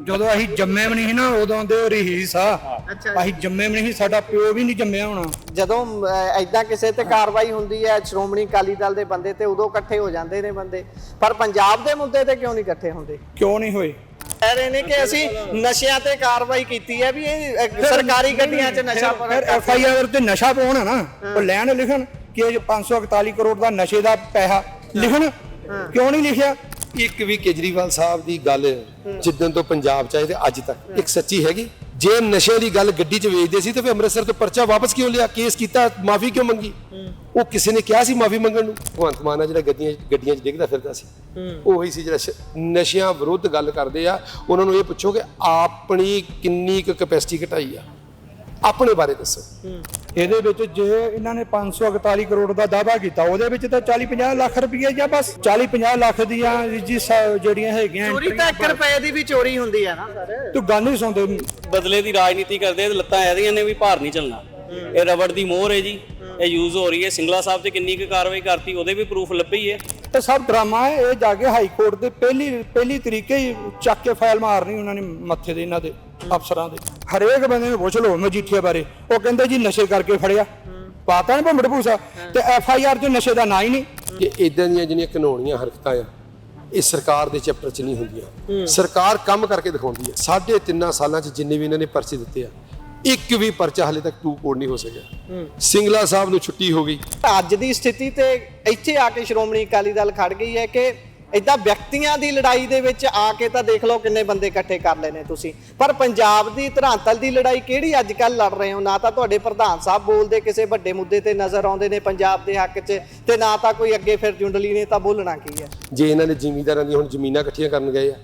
ਜਦੋਂ ਅਸੀਂ ਜੰਮੇ ਵੀ ਨਹੀਂ ਨਾ ਉਦੋਂ ਦੇ ਰਹੀਸ ਆ। ਅਸੀਂ ਜੰਮੇ ਵੀ ਨਹੀਂ, ਸਾਡਾ ਪਿਓ ਵੀ ਨਹੀਂ ਜੰਮਿਆ ਹੋਣਾ। ਜਦੋਂ ਐਦਾਂ ਕਿਸੇ ਤੇ ਕਾਰਵਾਈ ਹੁੰਦੀ ਹੈ ਸ਼੍ਰੋਮਣੀ ਅਕਾਲੀ ਦਲ ਦੇ ਬੰਦੇ ਤੇ ਉਦੋਂ ਇਕੱਠੇ ਹੋ ਜਾਂਦੇ ਨੇ ਬੰਦੇ, ਪਰ ਪੰਜਾਬ ਦੇ ਮੁੱਦੇ ਤੇ ਕਿਉਂ ਨਹੀਂ ਇਕੱਠੇ ਹੁੰਦੇ? ਕਿਉਂ ਨਹੀਂ ਹੋਏ? ਕਹਿ ਰਹੇ ਨੇ ਕਿ ਅਸੀਂ ਨਸ਼ਿਆਂ ਤੇ ਕਾਰਵਾਈ ਕੀਤੀ ਹੈ, ਵੀ ਇਹ ਸਰਕਾਰੀ ਗੱਡੀਆਂ 'ਚ ਨਸ਼ਾ ਫਿਰ FIR ਤੇ ਨਸ਼ਾ ਪਾਉਣ ਨਾ, ਉਹ ਲੈਣ ਲਿਖਣ ਕਿ 541 ਕਰੋੜ ਦਾ ਨਸ਼ੇ ਦਾ ਪੈਸਾ ਲਿਖਣ, ਕਿਉਂ ਨਹੀਂ ਲਿਖਿਆ? ਇੱਕ ਵੀ ਕੇਜਰੀਵਾਲ ਸਾਹਿਬ ਦੀ ਗੱਲ ਜਿੱਦਣ ਤੋਂ ਪੰਜਾਬ ਚ ਆਏ ਤੇ ਅੱਜ ਤੱਕ ਇੱਕ ਸੱਚੀ ਹੈਗੀ? ਜੇ ਨਸ਼ੇ ਦੀ ਗੱਲ ਗੱਡੀ 'ਚ ਵੇਚਦੇ ਸੀ ਤੇ ਫਿਰ ਅੰਮ੍ਰਿਤਸਰ ਤੋਂ ਪਰਚਾ ਵਾਪਸ ਕਿਉਂ ਲਿਆ, ਕੇਸ ਕੀਤਾ, ਮਾਫੀ ਕਿਉਂ ਮੰਗੀ? ਉਹ ਕਿਸੇ ਨੇ ਕਿਹਾ ਸੀ ਮਾਫੀ ਮੰਗਣ ਨੂੰ? ਭਗਵੰਤ ਮਾਨ ਆ ਜਿਹੜਾ ਗੱਡੀਆਂ 'ਚ ਡਿੱਗਦਾ ਫਿਰਦਾ ਸੀ, ਉਹੀ ਸੀ ਜਿਹੜਾ ਨਸ਼ਿਆਂ ਵਿਰੁੱਧ ਗੱਲ ਕਰਦੇ ਆ। ਉਹਨਾਂ ਨੂੰ ਇਹ ਪੁੱਛੋ ਕਿ ਆਪਣੀ ਕਿੰਨੀ ਕੁ ਕੈਪੈਸਿਟੀ ਘਟਾਈ ਆ, ਆਪਣੇ ਬਾਰੇ ਦੱਸੋ। ਇਹਦੇ ਵਿੱਚ ਜੇ ਇਹਨਾਂ ਨੇ 541 ਕਰੋੜ ਦਾ ਦਾਅਵਾ ਕੀਤਾ, ਉਹਦੇ ਵਿੱਚ ਤਾਂ 40-50 ਲੱਖ ਰੁਪਏ ਜਾਂ ਬਸ 40-50 ਲੱਖ ਦੀਆਂ ਜਿਹੜੀਆਂ ਹੈਗੀਆਂ। ਚੋਰੀ ਤਾਂ 1 ਰੁਪਏ ਦੀ ਵੀ ਚੋਰੀ ਹੁੰਦੀ ਹੈ ਨਾ ਸਰ। ਤੂੰ ਗੱਲ ਨਹੀਂ ਸੁਣਦੇ। ਬਦਲੇ ਦੀ ਰਾਜਨੀਤੀ ਕਰਦੇ ਤੇ ਲੱਤਾਂ ਇਹਦੀਆਂ ਨੇ ਵੀ ਭਾਰ ਨਹੀਂ ਚੱਲਣਾ। ਇਹ ਰਬੜ ਦੀ ਮੋਹਰ ਹੈ ਜੀ, ਇਹ ਯੂਜ਼ ਹੋ ਰਹੀ ਹੈ। ਸਿੰਗਲਾ ਸਾਹਿਬ ਤੇ ਕਿੰਨੀ ਕੁ ਕਾਰਵਾਈ ਕਰਤੀ, ਉਹਦੇ ਵੀ ਪ੍ਰੂਫ ਲੱਭੇ ਹੀ ਹੈ। ਇਹ ਸਭ ਡਰਾਮਾ ਹੈ। ਇਹ ਜਾ ਕੇ ਹਾਈ ਕੋਰਟ ਦੇ ਪਹਿਲੀ ਤਰੀਕੇ ਹੀ ਚੱਕ ਕੇ ਫਾਈਲ ਮਾਰਨੀ ਉਹਨਾਂ ਨੇ ਮੱਥੇ ਦੇ ਇਹਨਾਂ ਦੇ ਅਫਸਰਾਂ ਦੇ। ਹਰੇਕ ਬੰਦੇ ਨੂੰ ਪੁੱਛ ਲਓ ਮਜੀਠੀਆ ਬਾਰੇ, ਉਹ ਕਹਿੰਦੇ ਜੀ ਨਸ਼ੇ ਕਰਕੇ ਫੜਿਆ, ਪਤਾ ਨਹੀਂ ਭੰਬੜ ਭੂਸਾ, ਤੇ FIR 'ਚ ਨਸ਼ੇ ਦਾ ਨਾਂ ਹੀ ਨਹੀਂ। ਕਿ ਇਦਾਂ ਦੀਆਂ ਜਿਹੜੀਆਂ ਕਾਨੂੰਨੀਆਂ ਹਰਕਤਾਂ ਆ ਇਹ ਸਰਕਾਰ ਦੇ ਚੈਪਟਰ 'ਚ ਨਹੀਂ ਹੁੰਦੀਆਂ। ਸਰਕਾਰ ਕੰਮ ਕਰਕੇ ਦਿਖਾਉਂਦੀ ਹੈ। 3.5 ਸਾਲਾਂ 'ਚ ਜਿੰਨੇ ਵੀ ਇਹਨਾਂ ਨੇ ਪਰਚੇ ਦਿੱਤੇ ਆ, ਇੱਕ ਵੀ ਪਰਚਾ ਹਲੇ ਤੱਕ 2 ਕਰੋੜ ਨਹੀਂ ਹੋ ਸਕਿਆ। ਸਿੰਗਲਾ ਸਾਹਿਬ ਨੂੰ ਛੁੱਟੀ ਹੋ ਗਈ। ਅੱਜ ਦੀ ਸਥਿਤੀ ਤੇ ਇੱਥੇ ਆ ਕੇ ਸ਼੍ਰੋਮਣੀ ਅਕਾਲੀ ਦਲ ਖੜ ਗਈ ਹੈ ਕਿ ਇਦਾਂ ਵਿਅਕਤੀਆਂ ਦੀ ਲੜਾਈ ਦੇ ਵਿੱਚ ਆ ਕੇ ਤਾਂ ਦੇਖ ਲਓ ਕਿੰਨੇ ਬੰਦੇ ਇਕੱਠੇ ਕਰ ਲਏ ਨੇ ਤੁਸੀਂ, ਪਰ ਪੰਜਾਬ ਦੀ ਧਰਾਤਲ ਦੀ ਲੜਾਈ ਕਿਹੜੀ ਅੱਜ ਕੱਲ ਲੜ ਰਹੇ ਹੋ? ਨਾ ਤਾਂ ਤੁਹਾਡੇ ਪ੍ਰਧਾਨ ਸਾਹਿਬ ਬੋਲਦੇ ਕਿਸੇ ਵੱਡੇ ਮੁੱਦੇ ਤੇ ਨਜ਼ਰ ਆਉਂਦੇ ਨੇ ਪੰਜਾਬ ਦੇ ਹੱਕ 'ਚ, ਤੇ ਨਾ ਤਾਂ ਕੋਈ ਅੱਗੇ ਫਿਰ ਜੁੰਡਲੀ ਨੇ ਤਾਂ ਬੋਲਣਾ ਕੀ ਹੈ। ਜੇ ਇਹਨਾਂ ਨੇ ਜ਼ਿਮੀਂਦਾਰਾਂ ਦੀ ਹੁਣ ਜ਼ਮੀਨਾਂ ਇਕੱਠੀਆਂ ਕਰਨ ਗਏ ਆ,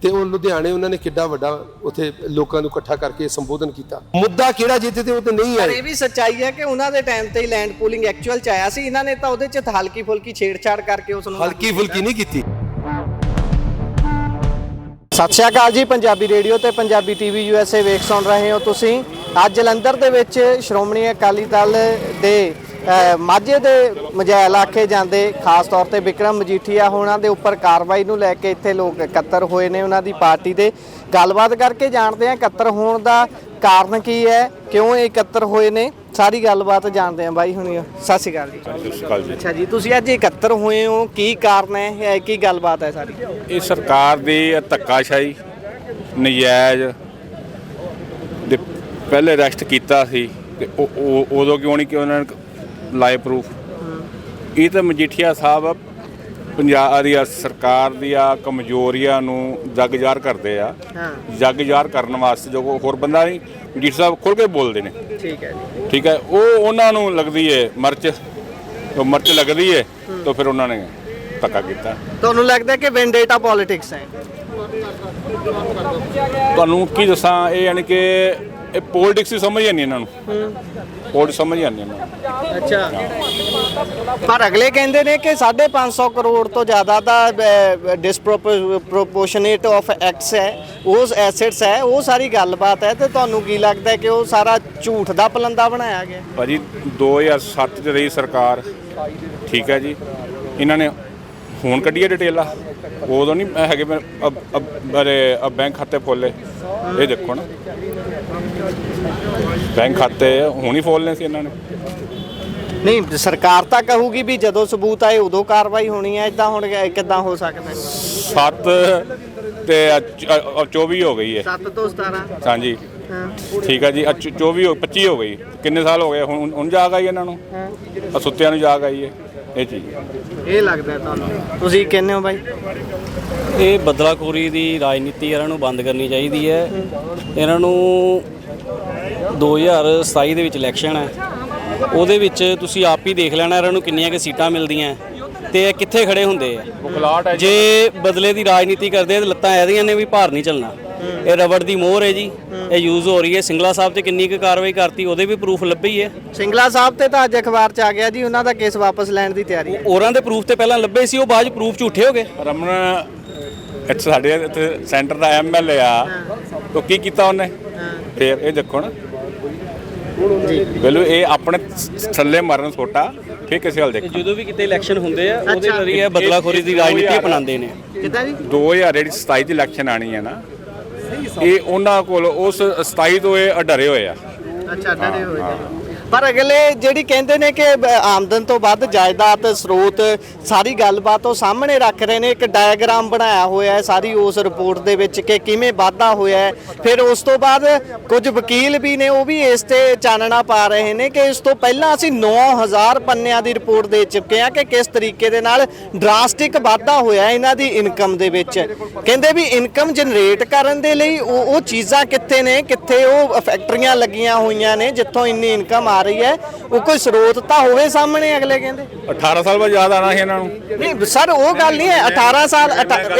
ਤੇ ਉਹ ਲੁਧਿਆਣੇ ਉਹਨਾਂ ਨੇ ਕਿੱਡਾ ਵੱਡਾ ਉੱਥੇ ਲੋਕਾਂ ਨੂੰ ਇਕੱਠਾ ਕਰਕੇ ਸੰਬੋਧਨ ਕੀਤਾ। ਮੁੱਦਾ ਕਿਹੜਾ ਜਿੱਥੇ ਤੇ ਉਹ ਤੇ ਨਹੀਂ ਪਰ ਆਏ। ਇਹ ਵੀ ਸੱਚਾਈ ਹੈ ਕਿ ਉਹਨਾਂ ਦੇ ਟਾਈਮ ਤੇ ਹੀ ਲੈਂਡ ਪੂਲਿੰਗ ਐਕਚੁਅਲ 'ਚ ਆਇਆ ਸੀ, ਇਹਨਾਂ ਨੇ ਤਾਂ ਉਹਦੇ 'ਚ ਹਲਕੀ ਫੁਲਕੀ ਛੇੜਛਾੜ ਕਰਕੇ ਉਸ ਨੂੰ ਹਲਕੀ ਫੁਲਕੀ ਨਹੀਂ ਕੀਤੀ। ਸਤਿ ਸ਼੍ਰੀ ਅਕਾਲ ਜੀ, ਪੰਜਾਬੀ ਰੇਡੀਓ ਤੇ ਪੰਜਾਬੀ TV USA ਵੇਖ ਸੁਣ ਰਹੇ ਹੋ ਤੁਸੀਂ। ਅੱਜ ਜਲੰਧਰ ਦੇ ਵਿੱਚ ਸ਼੍ਰੋਮਣੀ ਅਕਾਲੀ ਦਲ ਦੇ ਮਾਝੇ ਦੇ ਮਜੈਲ ਆਖੇ ਜਾਂਦੇ ਖਾਸ ਤੌਰ ਤੇ ਵਿਕਰਮ ਮਜੀਠੀਆ ਹੋਣਾ ਦੇ ਉੱਪਰ ਕਾਰਵਾਈ ਨੂੰ ਲੈ ਕੇ ਇੱਥੇ ਲੋਕ ਇਕੱਤਰ ਹੋਏ ਨੇ। ਉਹਨਾਂ ਦੀ ਪਾਰਟੀ ਦੇ ਗੱਲਬਾਤ ਕਰਕੇ ਜਾਣਦੇ ਆ ਇਕੱਤਰ ਹੋਣ ਦਾ ਕਾਰਨ ਕੀ ਹੈ, ਕਿਉਂ ਇਹ ਇਕੱਤਰ ਹੋਏ ਨੇ, ਸਾਰੀ ਗੱਲਬਾਤ ਜਾਣਦੇ ਆ। ਬਾਈ ਹੁਣੀ ਸਤਿ ਸ਼੍ਰੀ ਅਕਾਲ ਜੀ। ਸਤਿ ਸ਼੍ਰੀ ਅਕਾਲ ਜੀ। ਅੱਛਾ ਜੀ, ਤੁਸੀਂ ਅੱਜ ਇਕੱਤਰ ਹੋਏ ਹੋ, ਕੀ ਕਾਰਨ ਹੈ, ਕੀ ਗੱਲਬਾਤ ਹੈ ਸਾਰੀ? ਇਹ ਸਰਕਾਰ ਦੀ ਧੱਕਾਸ਼ਾਹੀ ਨਜਾਇਜ਼ ਦੇ ਪਹਿਲੇ ਅਰੈਸਟ ਕੀਤਾ ਸੀ ਤੇ ਉਦੋਂ ਕਿਉਂ ਨਹੀਂ ਕਿ ਉਹਨਾਂ ਨੇ ਲਾਏ ਪ੍ਰੂਫ? ਇਹ ਤਾਂ ਮਜੀਠੀਆ ਸਾਹਿਬ ਪੰਜਾਬ ਦੀ ਸਰਕਾਰ ਦੀਆਂ ਕਮਜ਼ੋਰੀਆਂ ਨੂੰ ਜੱਗ ਜ਼ਾਹਰ ਕਰਦੇ ਆ। ਜੱਗ ਜ਼ਾਹਰ ਕਰਨ ਵਾਸਤੇ ਜੋ ਹੋਰ ਬੰਦਾ ਨਹੀਂ, ਮਜੀਠੀਆ ਸਾਹਿਬ ਖੁੱਲ੍ਹ ਕੇ ਬੋਲਦੇ ਨੇ। ਠੀਕ ਹੈ ਜੀ, ਠੀਕ ਹੈ। ਉਹ ਉਹਨਾਂ ਨੂੰ ਲੱਗਦੀ ਹੈ ਮਿਰਚ, ਉਹ ਮਿਰਚ ਲੱਗਦੀ ਹੈ ਤਾਂ ਫਿਰ ਉਹਨਾਂ ਨੇ ਧੱਕਾ ਕੀਤਾ। ਤੁਹਾਨੂੰ ਲੱਗਦਾ ਕਿ ਵੈਂਡੇਟਾ ਪੋਲਿਟਿਕਸ ਹੈ? ਤੁਹਾਨੂੰ ਕੀ ਦੱਸਾਂ, ਇਹ ਯਾਨੀ ਕਿ ਇਹ ਪੋਲਿਟਿਕਸ ਹੀ ਸਮਝ ਨਹੀਂ ਇਹਨਾਂ ਨੂੰ, ਪੋਲਿਟਿਕਸ ਸਮਝ ਨਹੀਂ ਇਹਨਾਂ ਨੂੰ। ਅੱਛਾ, ਪਰ ਅਗਲੇ ਕਹਿੰਦੇ ਨੇ ਕਿ 550 ਕਰੋੜ ਤੋਂ ਜ਼ਿਆਦਾ ਦਾ ਡਿਸਪ੍ਰੋਪੋਰਸ਼ਨੇਟ ਆਫ ਐਕਟਸ ਹੈ, ਉਸ ਐਸੈਟਸ ਹੈ, ਉਹ ਸਾਰੀ ਗੱਲਬਾਤ ਹੈ। ਤੇ ਤੁਹਾਨੂੰ ਕੀ ਲੱਗਦਾ ਕਿ ਉਹ ਸਾਰਾ ਝੂਠ ਦਾ ਪਲੰਦਾ ਬਣਾਇਆ ਗਿਆ? ਭਾਜੀ 2007 'ਚ ਰਹੀ ਸਰਕਾਰ, ਠੀਕ ਹੈ ਜੀ। ਇਹਨਾਂ ਨੇ ਹੁਣ ਕੱਢੀਏ ਡਿਟੇਲਾਂ, ਉਦੋਂ ਨਹੀਂ ਹੈਗੇ ਬੈਂਕ ਖਾਤੇ ਖੋਲੇ। ਇਹ ਦੇਖੋ ਨਾ, ਬੈਂਕ ਖਾਤੇ ਹੁਣ ਹੀ ਖੋਲ੍ਹਣੇ ਸੀ ਇਹਨਾਂ ਨੇ। ਨਹੀਂ, ਸਰਕਾਰ ਤਾਂ ਕਹੂਗੀ ਵੀ ਜਦੋਂ ਸਬੂਤ ਆਏ ਉਦੋਂ ਕਾਰਵਾਈ ਹੋਣੀ ਹੈ, ਇਦਾਂ ਹੁਣ ਕਿੱਦਾਂ ਹੋ ਸਕਦਾ? 7 ਤੇ 24 ਹੋ ਗਈ ਹੈ। 7 ਤੋਂ 17 ਹਾਂਜੀ, ਠੀਕ ਹੈ ਜੀ। 25 ਹੋ ਗਈ। ਕਿੰਨੇ ਸਾਲ ਹੋ ਗਏ? ਹੁਣ ਜਾਗ ਆਈ ਇਹਨਾਂ ਨੂੰ, ਸੁੱਤਿਆਂ ਨੂੰ ਜਾਗ ਆਈ ਹੈ। ਇਹ ਚੀਜ਼ ਇਹ ਲੱਗਦਾ ਤੁਹਾਨੂੰ? ਤੁਸੀਂ ਕਹਿੰਦੇ ਹੋ ਬਾਈ? ਇਹ ਬਦਲਾਖੋਰੀ ਦੀ ਰਾਜਨੀਤੀ ਇਹਨਾਂ ਨੂੰ ਬੰਦ ਕਰਨੀ ਚਾਹੀਦੀ ਹੈ। ਇਹਨਾਂ ਨੂੰ 2027 ਦੇ ਵਿੱਚ ਇਲੈਕਸ਼ਨ ਹੈ, ਉਹਦੇ ਵਿੱਚ ਤੁਸੀਂ ਆਪ ਹੀ ਦੇਖ ਲੈਣਾ ਇਹਨਾਂ ਨੂੰ ਕਿੰਨੀਆਂ ਕਿ ਸੀਟਾਂ ਮਿਲਦੀਆਂ ਤੇ ਇਹ ਕਿੱਥੇ ਖੜੇ ਹੁੰਦੇ ਆ। ਜੇ ਬਦਲੇ ਦੀ ਰਾਜਨੀਤੀ ਕਰਦੇ ਤੇ ਲੱਤਾਂ ਇਹਦੀਆਂ ਨੇ ਵੀ ਭਾਰ ਨਹੀਂ ਚੱਲਣਾ। ਇਹ ਰਬੜ ਦੀ ਮੋਹਰ ਹੈ ਜੀ, ਇਹ ਯੂਜ਼ ਹੋ ਰਹੀ ਹੈ। ਸਿੰਗਲਾ ਸਾਹਿਬ ਤੇ ਕਿੰਨੀ ਕੁ ਕਾਰਵਾਈ ਕਰਤੀ, ਉਹਦੇ ਵੀ ਪ੍ਰੂਫ ਲੱਭੇ ਹੀ ਹੈ। ਸਿੰਗਲਾ ਸਾਹਿਬ ਤੇ ਤਾਂ ਅੱਜ ਅਖਬਾਰ 'ਚ ਆ ਗਿਆ ਜੀ, ਉਹਨਾਂ ਦਾ ਕੇਸ ਵਾਪਸ ਲੈਣ ਦੀ ਤਿਆਰੀ ਹੈ। ਉਹਨਾਂ ਦੇ ਪ੍ਰੂਫ ਤੇ ਪਹਿਲਾਂ ਲੱਭੇ ਸੀ, ਉਹ ਬਾਅਦ 'ਚ ਪ੍ਰੂਫ ਝੂਠੇ ਹੋ ਗਏ। ਰਮਨ ਇੱਥੇ ਸਾਡੇ ਇੱਥੇ ਸੈਂਟਰ ਦਾ MLA ਆ, ਉਹ ਕੀ ਕੀਤਾ ਉਹਨੇ? ਫਿਰ ਇਹ ਦੇਖੋ ਨਾ ਜੀ, ਬਿਲਕੁਲ ਇਹ ਆਪਣੇ ਥੱਲੇ ਮਾਰਨ ਛੋਟਾ, ਫਿਰ ਕਿਸੇ ਹਾਲ ਦੇਖੋ। ਜਦੋਂ ਵੀ ਕਿਤੇ ਇਲੈਕਸ਼ਨ ਹੁੰਦੇ ਆ ਉਹਦੇ ਜ਼ਰੀਏ ਬਦਲਾਖੋਰੀ ਦੀ ਰਾਜਨੀਤੀ ਅਪਣਾਉਂਦੇ ਨੇ। ਕਿੱਦਾਂ ਜੀ? 2027 ਦੀ ਇਲੈਕਸ਼ਨ ਆਣੀ ਹੈ ਨਾ, ਇਹ ਉਹਨਾਂ ਕੋਲ ਉਸ 27 ਤੋਂ ਇਹ ਡਰੇ ਹੋਏ ਆ। ਅੱਛਾ, ਡਰੇ ਹੋਏ ਨੇ। ਪਰ ਅਗਲੇ ਜਿਹੜੀ ਕਹਿੰਦੇ ਨੇ ਕਿ ਆਮਦਨ ਤੋਂ ਵੱਧ ਜਾਇਦਾਦ ਸਰੋਤ ਸਾਰੀ ਗੱਲਬਾਤ ਉਹ ਸਾਹਮਣੇ ਰੱਖ ਰਹੇ ਨੇ। ਇੱਕ ਡਾਇਗਰਾਮ ਬਣਾਇਆ ਹੋਇਆ ਹੈ ਸਾਰੀ ਉਸ ਰਿਪੋਰਟ ਦੇ ਵਿੱਚ ਕਿ ਕਿਵੇਂ ਵਾਧਾ ਹੋਇਆ ਹੈ। ਫਿਰ ਉਸ ਤੋਂ ਬਾਅਦ ਕੁਝ ਵਕੀਲ ਵੀ ਨੇ, ਉਹ ਵੀ ਇਸ ਤੇ ਚਾਨਣਾ ਪਾ ਰਹੇ ਨੇ ਕਿ ਇਸ ਤੋਂ ਪਹਿਲਾਂ ਅਸੀਂ 9000 ਪੰਨਿਆਂ ਦੀ ਰਿਪੋਰਟ ਦੇ ਚੁੱਕੇ ਹਾਂ ਕਿ ਕਿਸ ਤਰੀਕੇ ਦੇ ਨਾਲ ਡਰਾਸਟਿਕ ਵਾਧਾ ਹੋਇਆ ਇਹਨਾਂ ਦੀ ਇਨਕਮ ਦੇ ਵਿੱਚ। ਕਹਿੰਦੇ ਵੀ ਇਨਕਮ ਜਨਰੇਟ ਕਰਨ ਦੇ ਲਈ ਉਹ ਚੀਜ਼ਾਂ ਕਿੱਥੇ ਨੇ, ਕਿੱਥੇ ਉਹ ਫੈਕਟਰੀਆਂ ਲੱਗੀਆਂ ਹੋਈਆਂ ਨੇ ਜਿੱਥੋਂ ਇੰਨੀ ਇਨਕਮ ਆ ਰਹੀ ਹੈ। ਉਹ ਕੋਈ ਸਰੋਤ ਤਾਂ ਹੋਵੇ ਸਾਹਮਣੇ। ਅਗਲੇ ਕਹਿੰਦੇ 18 ਸਾਲ ਬਾਅਦ ਯਾਦ ਆਣਾ ਸੀ ਇਹਨਾਂ ਨੂੰ। ਨਹੀਂ ਸਰ, ਉਹ ਗੱਲ ਨਹੀਂ ਹੈ। 18 ਸਾਲ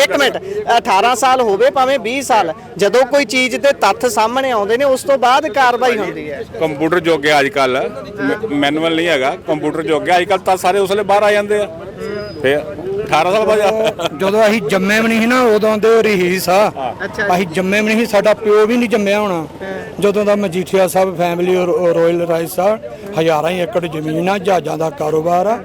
ਇੱਕ ਮਿੰਟ, 18 ਸਾਲ ਹੋਵੇ ਭਾਵੇਂ 20 ਸਾਲ, ਜਦੋਂ ਕੋਈ ਚੀਜ਼ ਦੇ ਤੱਥ ਸਾਹਮਣੇ ਆਉਂਦੇ ਨੇ ਉਸ ਤੋਂ ਬਾਅਦ ਕਾਰਵਾਈ ਹੁੰਦੀ ਹੈ। ਕੰਪਿਊਟਰ ਯੁੱਗ ਹੈ ਅੱਜ ਕੱਲ, ਮੈਨੂਅਲ ਨਹੀਂ ਹੈਗਾ, ਕੰਪਿਊਟਰ ਯੁੱਗ ਹੈ ਅੱਜ ਕੱਲ। ਤਾਂ ਸਾਰੇ ਉਸਲੇ ਬਾਹਰ ਆ ਜਾਂਦੇ ਆ। ਫਿਰ 18 ਸਾਲ ਬਾਅਦ ਜਦੋਂ ਅਸੀਂ ਜੰਮੇ ਵੀ ਨਹੀਂ ਸੀ ਨਾ ਉਦੋਂ ਦੇ ਰਹੀਸ ਆ। ਅਸੀਂ ਜੰਮੇ ਵੀ ਨਹੀਂ ਸੀ, ਸਾਡਾ ਪਿਓ ਵੀ ਨਹੀਂ ਜੰਮਿਆ ਹੋਣਾ ਜਦੋਂ ਦਾ ਮਜੀਠੀਆ ਸਾਹਿਬ ਫੈਮਿਲੀ ਰੋਇਲ ਰਾਈਸ ਆ। ਹਜ਼ਾਰਾਂ ਹੀ ਏਕੜ ਜ਼ਮੀਨ ਆ, ਜਹਾਜ਼ਾਂ ਦਾ ਕਾਰੋਬਾਰ ਆ,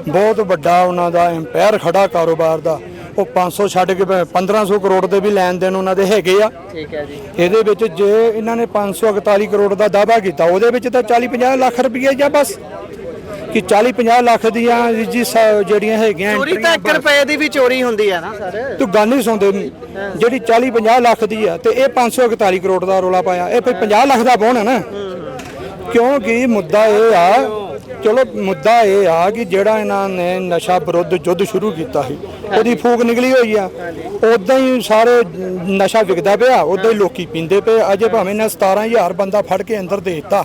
ਬਹੁਤ ਵੱਡਾ ਉਹਨਾਂ ਦਾ ਐਮਪਾਇਰ ਖੜਾ ਕਾਰੋਬਾਰ ਦਾ। ਉਹ 500 ਛੱਡ ਕੇ 1500 ਕਰੋੜ ਦੇ ਵੀ ਲੈਣ ਦੇਣ ਉਹਨਾਂ ਦੇ ਹੈਗੇ ਆ। ਠੀਕ ਹੈ ਜੀ। ਇਹਦੇ ਵਿੱਚ ਜੇ ਇਹਨਾਂ ਨੇ 541 ਕਰੋੜ ਦਾ ਦਾਅਵਾ ਕੀਤਾ, ਉਹਦੇ ਵਿੱਚ ਤਾਂ 40-50 ਲੱਖ ਰੁਪਏ ਜਾਂ ਬਸ ਕਿ 40-50 ਲੱਖ ਦੀਆਂ ਜੀ ਜਿਹੜੀਆਂ ਹੈਗੀਆਂ ਚੋਰੀ ਤਾਂ 1 ਰੁਪਏ ਦੀ ਵੀ ਚੋਰੀ ਹੁੰਦੀ ਹੈ ਨਾ ਸਰ। ਤੂੰ ਗੱਲ ਨਹੀਂ ਸੁਣਦੇ। ਜਿਹੜੀ 40-50 ਲੱਖ ਦੀ ਆ ਤੇ ਇਹ 541 ਕਰੋੜ ਦਾ ਰੋਲਾ ਪਾਇਆ, ਇਹ ਫਿਰ 50 ਲੱਖ ਦਾ ਬੋਣ ਹੈ ਨਾ। ਕਿਉਂਕਿ ਮੁੱਦਾ ਇਹ ਆ, ਚਲੋ ਮੁੱਦਾ ਇਹ ਆ ਕਿ ਜਿਹੜਾ ਇਹਨਾਂ ਨੇ ਨਸ਼ਾ ਵਿਰੁੱਧ ਯੁੱਧ ਸ਼ੁਰੂ ਕੀਤਾ ਸੀ ਉਹਦੀ ਫੂਕ ਨਿਕਲੀ ਹੋਈ ਆ। ਉਦਾਂ ਹੀ ਸਾਰੇ ਨਸ਼ਾ ਵਿਕਦਾ ਪਿਆ, ਉਦਾਂ ਹੀ ਲੋਕੀ ਪੀਂਦੇ ਪਏ। ਅਜੇ ਭਾਵੇਂ ਇਹਨਾਂ 17000 ਬੰਦਾ ਫੜ ਕੇ ਅੰਦਰ ਦੇ ਦਿੱਤਾ।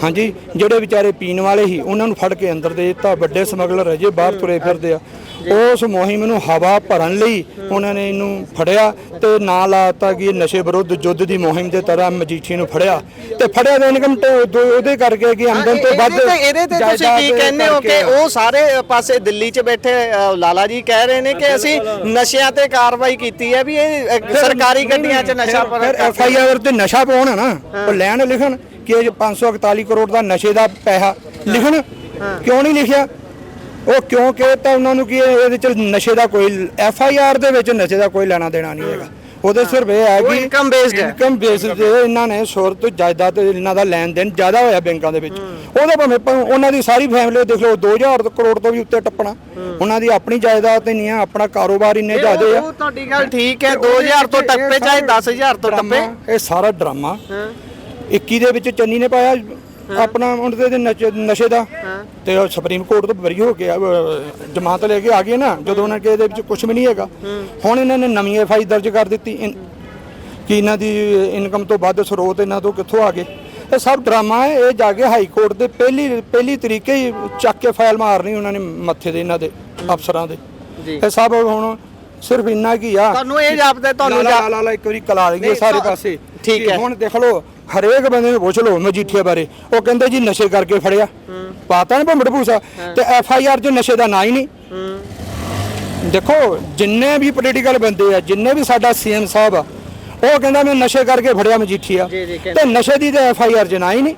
ਹਾਂਜੀ, ਜਿਹੜੇ ਵਿਚਾਰੇ ਪੀਣ ਵਾਲੇ ਸੀ ਉਹਨਾਂ ਨੂੰ ਫੜ ਕੇ ਅੰਦਰ ਦੇ ਦਿੱਤਾ। ਵੱਡੇ ਸਮਗਲਰ ਅਜੇ ਬਾਹਰ ਤੁਰੇ ਫਿਰਦੇ ਆ। ਉਸ ਮੁਹਿੰਮ ਨੂੰ ਹਵਾ ਭਰਨ ਲਈ ਉਹਨਾਂ ਨੇ ਇਹਨੂੰ ਫੜਿਆ ਤੇ ਨਾਂ ਲਾਤਾ ਕਿ ਇਹ ਨਸ਼ੇ ਵਿਰੁੱਧ ਯੁੱਧ ਦੀ ਮੁਹਿੰਮ ਦੇ ਤਰ੍ਹਾਂ ਮਜੀਠੀ ਨੂੰ ਫੜਿਆ ਤੇ ਫੜਿਆ ਦੇ ਇਨਕਮ ਉਹਦੇ ਕਰਕੇ ਕਿ ਆਮਦਨ ਤੋਂ ਵੱਧ। ਇਹਦੇ ਤੇ ਤੁਸੀਂ ਕੀ ਕਹਿੰਦੇ ਹੋ ਕਿ ਉਹ ਸਾਰੇ ਪਾਸੇ ਦਿੱਲੀ 'ਚ ਬੈਠੇ ਲਾਲਾ ਜੀ ਕਹਿ ਰਹੇ ਨੇ ਕਿ ਅਸੀਂ ਨਸ਼ਿਆਂ ਤੇ ਕਾਰਵਾਈ ਕੀਤੀ ਹੈ ਵੀ ਇਹ ਸਰਕਾਰੀ ਗੱਡੀਆਂ 'ਚ ਨਸ਼ਾ ਫਿਰ FIR ਤੇ ਨਸ਼ਾ ਪਾਉਣ ਹੈ ਨਾ, ਉਹ ਲੈਣ ਲਿਖਣ ਕਿ 541 ਕਰੋੜ ਦਾ ਨਸ਼ੇ ਦਾ ਪੈਸਾ ਲਿਖਣ। ਕਿਉਂ ਨਹੀਂ ਲਿਖਿਆ? ਉਹ ਕਿਉਂਕਿ ਤਾਂ ਉਹਨਾਂ ਨੂੰ ਕੀ ਇਹਦੇ ਚ ਨਸ਼ੇ ਦਾ ਕੋਈ FIR ਦੇ ਵਿੱਚ ਨਸ਼ੇ ਦਾ ਕੋਈ ਲੈਣਾ ਦੇਣਾ ਨਹੀਂ ਹੈਗਾ। ਉਹਦੇ ਸਿਰਫ ਇਹ ਹੈ ਕਿ ਇਨਕਮ ਬੇਸਡ ਤੇ ਇਹਨਾਂ ਨੇ ਸੁਰਤ ਜਾਇਦਾਦ ਇਹਨਾਂ ਦਾ ਲੈਣ ਦੇਣ ਜ਼ਿਆਦਾ ਹੋਇਆ ਬੈਂਕਾਂ ਦੇ ਵਿੱਚ। ਉਹਦੇ ਭਾਵੇਂ ਉਹਨਾਂ ਦੀ ਸਾਰੀ ਫੈਮਿਲੀ ਦੇਖ ਲਓ 2000 ਕਰੋੜ ਤੋਂ ਵੀ ਉੱਤੇ ਟੱਪਣਾ। ਉਹਨਾਂ ਦੀ ਆਪਣੀ ਜਾਇਦਾਦ ਤੇ ਨਹੀਂ ਆ, ਆਪਣਾ ਕਾਰੋਬਾਰ ਇੰਨੇ ਜ਼ਿਆਦੇ ਆ। ਉਹ ਤੁਹਾਡੀ ਗੱਲ ਠੀਕ ਹੈ, 2000 ਤੋਂ ਟੱਪੇ ਚਾਹੇ 10000 ਤੋਂ ਟੱਪੇ। ਇਹ ਸਾਰਾ ਡਰਾਮਾ 21 ਦੇ ਵਿੱਚ ਚੰਨੀ ਨੇ ਪਾਇਆ ਆਪਣਾ ਉਹਦੇ ਦੇ ਨਸ਼ੇ ਦਾ ਤੇ ਸੁਪਰੀਮ ਕੋਰਟ ਤੋਂ ਬਰੀ ਹੋ ਕੇ ਜ਼ਮਾਨਤ ਲੈ ਕੇ ਆ ਗਏ ਨਾ, ਜਦੋਂ ਉਹਨਾਂ ਕੇ ਇਹਦੇ ਵਿੱਚ ਕੁਝ ਵੀ ਨਹੀਂ ਹੈਗਾ। ਹੁਣ ਇਹਨਾਂ ਨੇ ਨਵੀਂ FI ਦਰਜ ਕਰ ਦਿੱਤੀ ਕਿ ਇਹਨਾਂ ਦੀ ਇਨਕਮ ਤੋਂ ਵੱਧ ਸਰੋਤ ਇਹਨਾਂ ਤੋਂ ਕਿੱਥੋਂ ਆ ਗਏ। ਇਹ ਸਭ ਡਰਾਮਾ ਹੈ। ਇਹ ਜਾ ਕੇ ਹਾਈ ਕੋਰਟ ਦੇ ਪਹਿਲੀ ਤਰੀਕੇ ਹੀ ਚੱਕ ਕੇ ਫਾਈਲ ਮਾਰਨੀ ਉਹਨਾਂ ਨੇ ਮੱਥੇ ਦੇ ਇਹਨਾਂ ਦੇ ਅਫਸਰਾਂ ਦੇ। ਇਹ ਸਭ ਹੁਣ ਸਿਰਫ ਇੰਨਾ ਕੀ ਆ, ਤੁਹਾਨੂੰ ਇਹ ਜਾਪਦਾ ਤੁਹਾਨੂੰ ਲਾ ਇੱਕ ਵਾਰੀ ਕਲਾ ਲਈਏ ਸਾਰੇ ਪਾਸੇ। ਠੀਕ ਹੈ, ਹੁਣ ਦੇਖ ਲਓ ਹਰੇਕ ਬੰਦੇ ਨੂੰ ਪੁੱਛ ਲਓ ਮਜੀਠੀਆ ਬਾਰੇ, ਉਹ ਕਹਿੰਦੇ ਜੀ ਨਸ਼ੇ ਕਰਕੇ ਫੜਿਆ। ਪਤਾ ਨਹੀਂ ਭੰਬੜ ਭੂਸਾ ਤੇ FIR 'ਚ ਨਸ਼ੇ ਦਾ ਨਾਂ ਹੀ ਨਹੀਂ। ਦੇਖੋ ਜਿੰਨੇ ਵੀ ਪੋਲੀਟੀਕਲ ਬੰਦੇ ਆ, ਜਿੰਨੇ ਵੀ ਸਾਡਾ CM ਸਾਹਿਬ ਆ, ਉਹ ਕਹਿੰਦਾ ਮੈਂ ਨਸ਼ੇ ਕਰਕੇ ਫੜਿਆ ਮਜੀਠੀਆ ਤੇ ਨਸ਼ੇ ਦੀ ਤੇ FIR 'ਚ ਨਾਂ ਹੀ ਨਹੀਂ।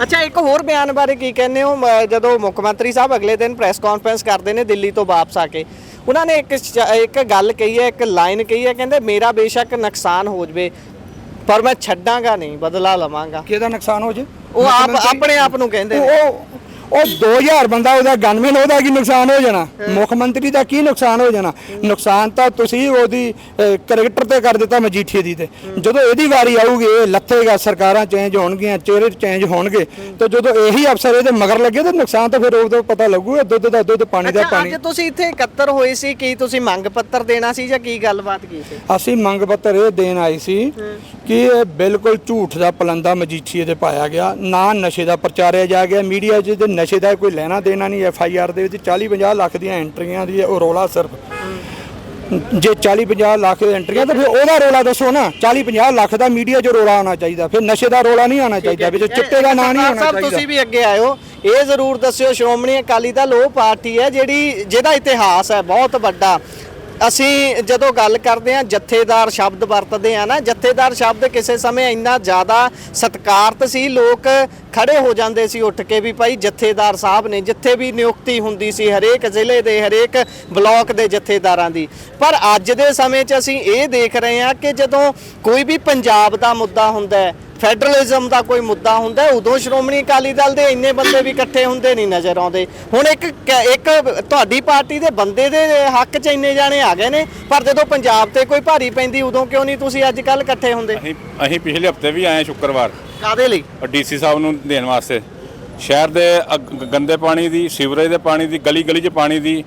ਅੱਛਾ, ਇੱਕ ਹੋਰ ਬਿਆਨ ਬਾਰੇ ਕੀ ਕਹਿੰਦੇ ਹੋ? ਜਦੋਂ ਮੁੱਖ ਮੰਤਰੀ ਸਾਹਿਬ ਅਗਲੇ ਦਿਨ ਪ੍ਰੈਸ ਕਾਨਫਰੰਸ ਕਰਦੇ ਨੇ ਦਿੱਲੀ ਤੋਂ ਵਾਪਸ ਆ ਕੇ, ਉਹਨਾਂ ਨੇ ਇੱਕ ਗੱਲ ਕਹੀ ਹੈ, ਇੱਕ ਲਾਈਨ ਕਹੀ ਹੈ, ਕਹਿੰਦੇ ਮੇਰਾ ਬੇਸ਼ੱਕ ਨੁਕਸਾਨ ਹੋ ਜਵੇ ਪਰ ਮੈਂ ਛੱਡਾਂਗਾ ਨਹੀਂ, ਬਦਲਾ ਲਵਾਂਗਾ। ਕਿਹਦਾ ਨੁਕਸਾਨ ਹੋ ਜੇ? ਉਹ ਆਪਣੇ ਆਪ ਨੂੰ ਕਹਿੰਦੇ ਨੇ। ਉਹ 2000 ਬੰਦਾ ਉਹਦਾ ਗਨਮੈਨ, ਉਹਦਾ ਕੀ ਨੁਕਸਾਨ ਹੋ ਜਾਣਾ? ਮੁੱਖ ਮੰਤਰੀ ਦਾ ਕੀ ਨੁਕਸਾਨ ਹੋ ਜਾਣਾ? ਨੁਕਸਾਨ ਤਾਂ ਤੁਸੀਂ ਉਹਦੀ ਕਰੈਕਟਰ ਤੇ ਕਰ ਦਿੱਤਾ ਮਜੀਠੀਏ ਦੀ। ਤੇ ਜਦੋਂ ਇਹਦੀ ਵਾਰੀ ਆਊਗੀ ਇਹ ਲੱਥੇਗਾ, ਸਰਕਾਰਾਂ ਚੇਂਜ ਹੋਣਗੀਆਂ, ਚਿਹਰੇ ਚੇਂਜ ਹੋਣਗੇ, ਤੇ ਜਦੋਂ ਇਹੀ ਅਫਸਰ ਇਹਦੇ ਮਗਰ ਲੱਗੇ ਤਾਂ ਨੁਕਸਾਨ ਤਾਂ ਫਿਰ ਉਦੋਂ ਪਤਾ ਲੱਗੂਗਾ। ਦੁੱਧ ਦਾ ਦੁੱਧ, ਪਾਣੀ ਦਾ ਪਾਣੀ। ਅੱਜ ਤੁਸੀਂ ਇੱਥੇ ਇਕੱਤਰ ਹੋਏ ਸੀ, ਕੀ ਤੁਸੀਂ ਮੰਗ ਪੱਤਰ ਦੇਣਾ ਸੀ ਜਾਂ ਕੀ ਗੱਲਬਾਤ ਕੀ ਸੀ? ਅਸੀਂ ਮੰਗ ਪੱਤਰ ਇਹ ਦੇਣ ਆਏ ਸੀ ਕਿ ਇਹ ਬਿਲਕੁਲ ਝੂਠ ਦਾ ਪਲੰਦਾ ਮਜੀਠੀਏ ਦੇ ਪਾਇਆ ਗਿਆ, ਨਾ ਨਸ਼ੇ ਦਾ ਪ੍ਰਚਾਰਿਆ ਜਾ ਗਿਆ ਮੀਡੀਆ 'ਚ। ਤੇ ਨਸ਼ੇ ਦਾ ਕੋਈ ਲੈਣਾ ਦੇਣਾ ਨਹੀਂ। FIR ਦੇ ਵਿੱਚ 40-50 ਲੱਖ ਦੀਆਂ ਐਂਟਰੀਆਂ ਦੀ ਉਹ ਰੋਲਾ ਸਿਰਫ। ਜੇ 40-50 ਲੱਖ ਐਂਟਰੀਆਂ ਤਾਂ ਫਿਰ ਉਹਦਾ ਰੋਲਾ ਦੱਸੋ ਨਾ। 40-50 ਲੱਖ ਦਾ ਮੀਡੀਆ 'ਚ ਰੋਲਾ ਆਉਣਾ ਚਾਹੀਦਾ, ਫਿਰ ਨਸ਼ੇ ਦਾ ਰੋਲਾ ਨਹੀਂ ਆਉਣਾ ਚਾਹੀਦਾ, ਵਿੱਚ ਚਿੱਟੇ ਦਾ ਨਾਂ ਨਹੀਂ ਆਉਣਾ ਚਾਹੀਦਾ। ਤੁਸੀਂ ਵੀ ਅੱਗੇ ਆਇਓ, ਇਹ ਜ਼ਰੂਰ ਦੱਸਿਓ, ਸ਼੍ਰੋਮਣੀ ਅਕਾਲੀ ਦਲ ਉਹ ਪਾਰਟੀ ਹੈ ਜਿਹਦਾ ਇਤਿਹਾਸ ਹੈ ਬਹੁਤ ਵੱਡਾ। ਅਸੀਂ ਜਦੋਂ ਗੱਲ ਕਰਦੇ ਆ ਜਥੇਦਾਰ ਸ਼ਬਦ ਵਰਤਦੇ ਆ ਨਾ, ਜਥੇਦਾਰ ਸ਼ਬਦ ਕਿਸੇ ਸਮੇਂ ਇੰਨਾ ਜ਼ਿਆਦਾ ਸਤਿਕਾਰਤ ਸੀ, ਲੋਕ ਖੜੇ ਹੋ ਜਾਂਦੇ ਸੀ ਉੱਠ ਕੇ ਵੀ ਭਾਈ ਜਥੇਦਾਰ ਸਾਹਿਬ ਨੇ, ਜਿੱਥੇ ਵੀ ਨਿਯੁਕਤੀ ਹੁੰਦੀ ਸੀ ਹਰੇਕ ਜ਼ਿਲ੍ਹੇ ਦੇ ਹਰੇਕ ਬਲਾਕ ਦੇ ਜਥੇਦਾਰਾਂ ਦੀ। ਪਰ ਅੱਜ ਦੇ ਸਮੇਂ 'ਚ ਅਸੀਂ ਇਹ ਦੇਖ ਰਹੇ ਹਾਂ ਕਿ ਜਦੋਂ ਕੋਈ ਵੀ ਪੰਜਾਬ ਦਾ ਮੁੱਦਾ ਹੁੰਦਾ ਹੈ, ਫੈਡਰਲਿਜ਼ਮ ਦਾ ਕੋਈ ਮੁੱਦਾ ਹੁੰਦਾ ਹੈ, ਉਦੋਂ ਸ਼੍ਰੋਮਣੀ ਅਕਾਲੀ ਦਲ ਦੇ ਇੰਨੇ ਬੰਦੇ ਵੀ ਇਕੱਠੇ ਹੁੰਦੇ ਨਹੀਂ ਨਜ਼ਰ ਆਉਂਦੇ। ਹੁਣ ਇੱਕ ਤੁਹਾਡੀ ਪਾਰਟੀ ਦੇ ਬੰਦੇ ਦੇ ਹੱਕ 'ਚ ਇੰਨੇ ਜਾਣੇ ਆ ਗਏ ਨੇ, ਪਰ ਜਦੋਂ ਪੰਜਾਬ ਤੇ ਕੋਈ ਭਾਰੀ ਪੈਂਦੀ ਉਦੋਂ ਕਿਉਂ ਨਹੀਂ ਤੁਸੀਂ ਅੱਜ ਕੱਲ੍ਹ ਇਕੱਠੇ ਹੁੰਦੇ? ਅਸੀਂ ਪਿਛਲੇ ਹਫਤੇ ਵੀ ਆਏ ਸ਼ੁੱਕਰਵਾਰ ਕਾਹਦੇ ਲਈ? ਡੀਸੀ ਸਾਹਿਬ ਨੂੰ ਦੇਣ ਵਾਸਤੇ, ਸ਼ਹਿਰ ਦੇ ਗੰਦੇ ਪਾਣੀ ਦੀ, ਸੀਵਰੇਜ ਦੇ ਪਾਣੀ ਦੀ, ਗਲੀ ਗਲੀ 'ਚ ਪਾਣੀ ਦੀ,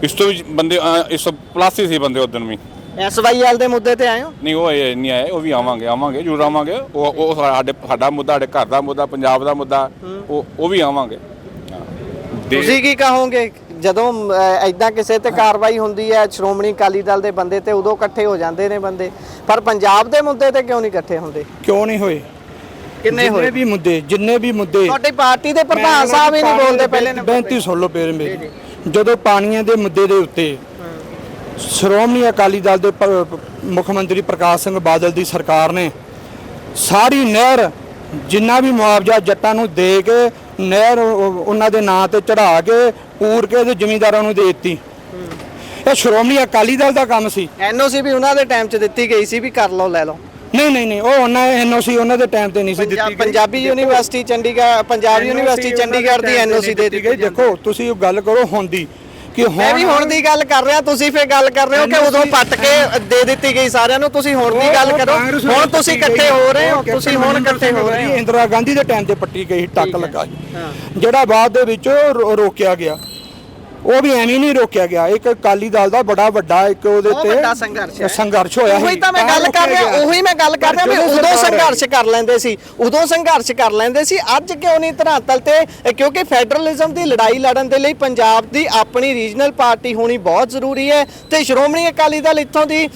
ਇਸ ਤੋਂ ਵੀ ਬੰਦੇ ਇਸ ਤੋਂ ਪਲੱਸ ਹੀ ਸੀ ਬੰਦੇ ਉਦੋਂ ਵੀ। SYL ਦੇ ਮੁੱਦੇ ਤੇ ਆਏ ਹੋ? ਨਹੀਂ ਉਹ ਨਹੀਂ ਆਏ, ਉਹ ਵੀ ਆਵਾਂਗੇ ਜ਼ਰੂਰ ਆਵਾਂਗੇ। ਉਹ ਸਾਡਾ ਮੁੱਦਾ, ਸਾਡੇ ਘਰ ਦਾ ਮੁੱਦਾ, ਪੰਜਾਬ ਦਾ ਮੁੱਦਾ, ਉਹ ਵੀ ਆਵਾਂਗੇ। ਤੁਸੀਂ ਕੀ ਕਹੋਗੇ ਜਦੋਂ ਐਦਾਂ ਕਿਸੇ ਤੇ ਕਾਰਵਾਈ ਹੁੰਦੀ ਹੈ ਸ਼੍ਰੋਮਣੀ ਅਕਾਲੀ ਦਲ ਦੇ ਬੰਦੇ ਤੇ, ਉਦੋਂ ਇਕੱਠੇ ਹੋ ਜਾਂਦੇ ਨੇ ਬੰਦੇ, ਪਰ ਪੰਜਾਬ ਦੇ ਮੁੱਦੇ ਤੇ ਕਿਉਂ ਨਹੀਂ ਇਕੱਠੇ ਹੁੰਦੇ? ਕਿਉਂ ਨਹੀਂ ਹੋਏ? ਕਿੰਨੇ ਹੋਏ? ਜਿੰਨੇ ਵੀ ਮੁੱਦੇ ਤੁਹਾਡੀ ਪਾਰਟੀ ਦੇ ਪ੍ਰਧਾਨ ਸਾਹਿਬ ਹੀ ਨਹੀਂ ਬੋਲਦੇ ਪਹਿਲੇ ਨੰਬਰ ਤੇ। ਬੇਨਤੀ ਸੁਣ ਲਓ ਮੇਰੀ, ਜਦੋਂ ਪਾਣੀਆਂ ਦੇ ਮੁੱਦੇ ਦੇ ਉੱਤੇ ਸ਼੍ਰੋਮਣੀ ਅਕਾਲੀ ਦਲ ਦੇ ਮੁੱਖ ਮੰਤਰੀ ਪ੍ਰਕਾਸ਼ ਸਿੰਘ ਬਾਦਲ ਦੀ ਸਰਕਾਰ ਨੇ ਸਾਰੀ ਨਹਿਰ, ਜਿੰਨਾ ਵੀ ਮੁਆਵਜ਼ਾ ਜੱਟਾਂ ਨੂੰ ਦੇ ਕੇ ਨਹਿਰ ਉਹਨਾਂ ਦੇ ਨਾਂ ਤੇ ਚੜਾ ਕੇ ਪੂਰ ਕੇ ਤੇ ਜ਼ਿਮੀਂਦਾਰਾਂ ਨੂੰ ਦੇ ਦਿੱਤੀ। ਇਹ ਸ਼੍ਰੋਮਣੀ ਅਕਾਲੀ ਦਲ ਦਾ ਕੰਮ ਸੀ। NOC ਵੀ ਉਹਨਾਂ ਦੇ ਟਾਈਮ 'ਚ ਦਿੱਤੀ ਗਈ ਸੀ ਵੀ ਕਰ ਲਓ ਲੈ ਲਓ। ਨਹੀਂ, ਉਹ ਉਹਨਾਂ NOC ਉਹਨਾਂ ਦੇ ਟਾਈਮ ਤੇ ਨਹੀਂ ਸੀ ਦਿੱਤੀ ਗਈ। ਪੰਜਾਬੀ ਯੂਨੀਵਰਸਿਟੀ ਚੰਡੀਗੜ੍ਹ, ਪੰਜਾਬ ਯੂਨੀਵਰਸਿਟੀ ਚੰਡੀਗੜ੍ਹ ਦੀ NOC ਦੇ ਦਿੱਤੀ ਗਈ। ਦੇਖੋ ਤੁਸੀਂ ਗੱਲ ਕਰੋ ਹੁਣ ਦੀ, ਕਿ ਮੈਂ ਵੀ ਹੁਣ ਦੀ ਗੱਲ ਕਰ ਰਿਹਾ, ਤੁਸੀਂ ਫੇਰ ਗੱਲ ਕਰ ਰਹੇ ਹੋ ਕਿ ਉਦੋਂ ਪੱਟ ਕੇ ਦੇ ਦਿੱਤੀ ਗਈ ਸਾਰਿਆਂ ਨੂੰ। ਤੁਸੀਂ ਹੁਣ ਦੀ ਗੱਲ ਕਰੋ, ਹੁਣ ਤੁਸੀਂ ਇਕੱਠੇ ਹੋ ਰਹੇ ਹੋ, ਤੁਸੀਂ ਹੁਣ ਇਕੱਠੇ ਹੋ ਰਹੇ ਹੋ। ਇੰਦਰਾ ਗਾਂਧੀ ਦੇ ਟਾਈਮ ਤੇ ਪੱਟੀ ਗਈ, ਟੱਕ ਲੱਗਾ ਜੀ, ਜਿਹੜਾ ਬਾਅਦ ਦੇ ਵਿੱਚ ਰੋਕਿਆ ਗਿਆ, ਉਹ ਵੀ ਐਵੇਂ ਨਹੀਂ ਰੋਕਿਆ ਗਿਆ। ਇੱਕ ਅਕਾਲੀ ਦਲ ਦਾ ਬੜਾ ਵੱਡਾ ਇੱਕ ਉਹਦੇ ਤੇ ਸੰਘਰਸ਼ ਹੋਇਆ। ਉਹੀ ਤਾਂ ਮੈਂ ਗੱਲ ਕਰ ਰਿਹਾ, ਉਹੀ ਮੈਂ ਗੱਲ ਕਰ ਰਿਹਾ ਵੀ ਉਦੋਂ ਸੰਘਰਸ਼ ਕਰ ਲੈਂਦੇ ਸੀ, ਉਦੋਂ ਸੰਘਰਸ਼ ਕਰ ਲੈਂਦੇ ਸੀ। ਅੱਜ ਕਿਉਂ ਨਹੀਂ ਧਰਾਤਲ ਤੇ? ਕਿਉਂਕਿ ਫੈਡਰਲਿਜ਼ਮ ਦੀ ਲੜਾਈ ਲੜਨ ਦੇ ਲਈ ਪੰਜਾਬ ਦੀ ਆਪਣੀ ਰੀਜਨਲ ਪਾਰਟੀ ਹੋਣੀ ਬਹੁਤ ਜ਼ਰੂਰੀ ਹੈ, ਤੇ ਸ਼੍ਰੋਮਣੀ ਅਕਾਲੀ ਦਲ ਇੱਥੋਂ ਦੀ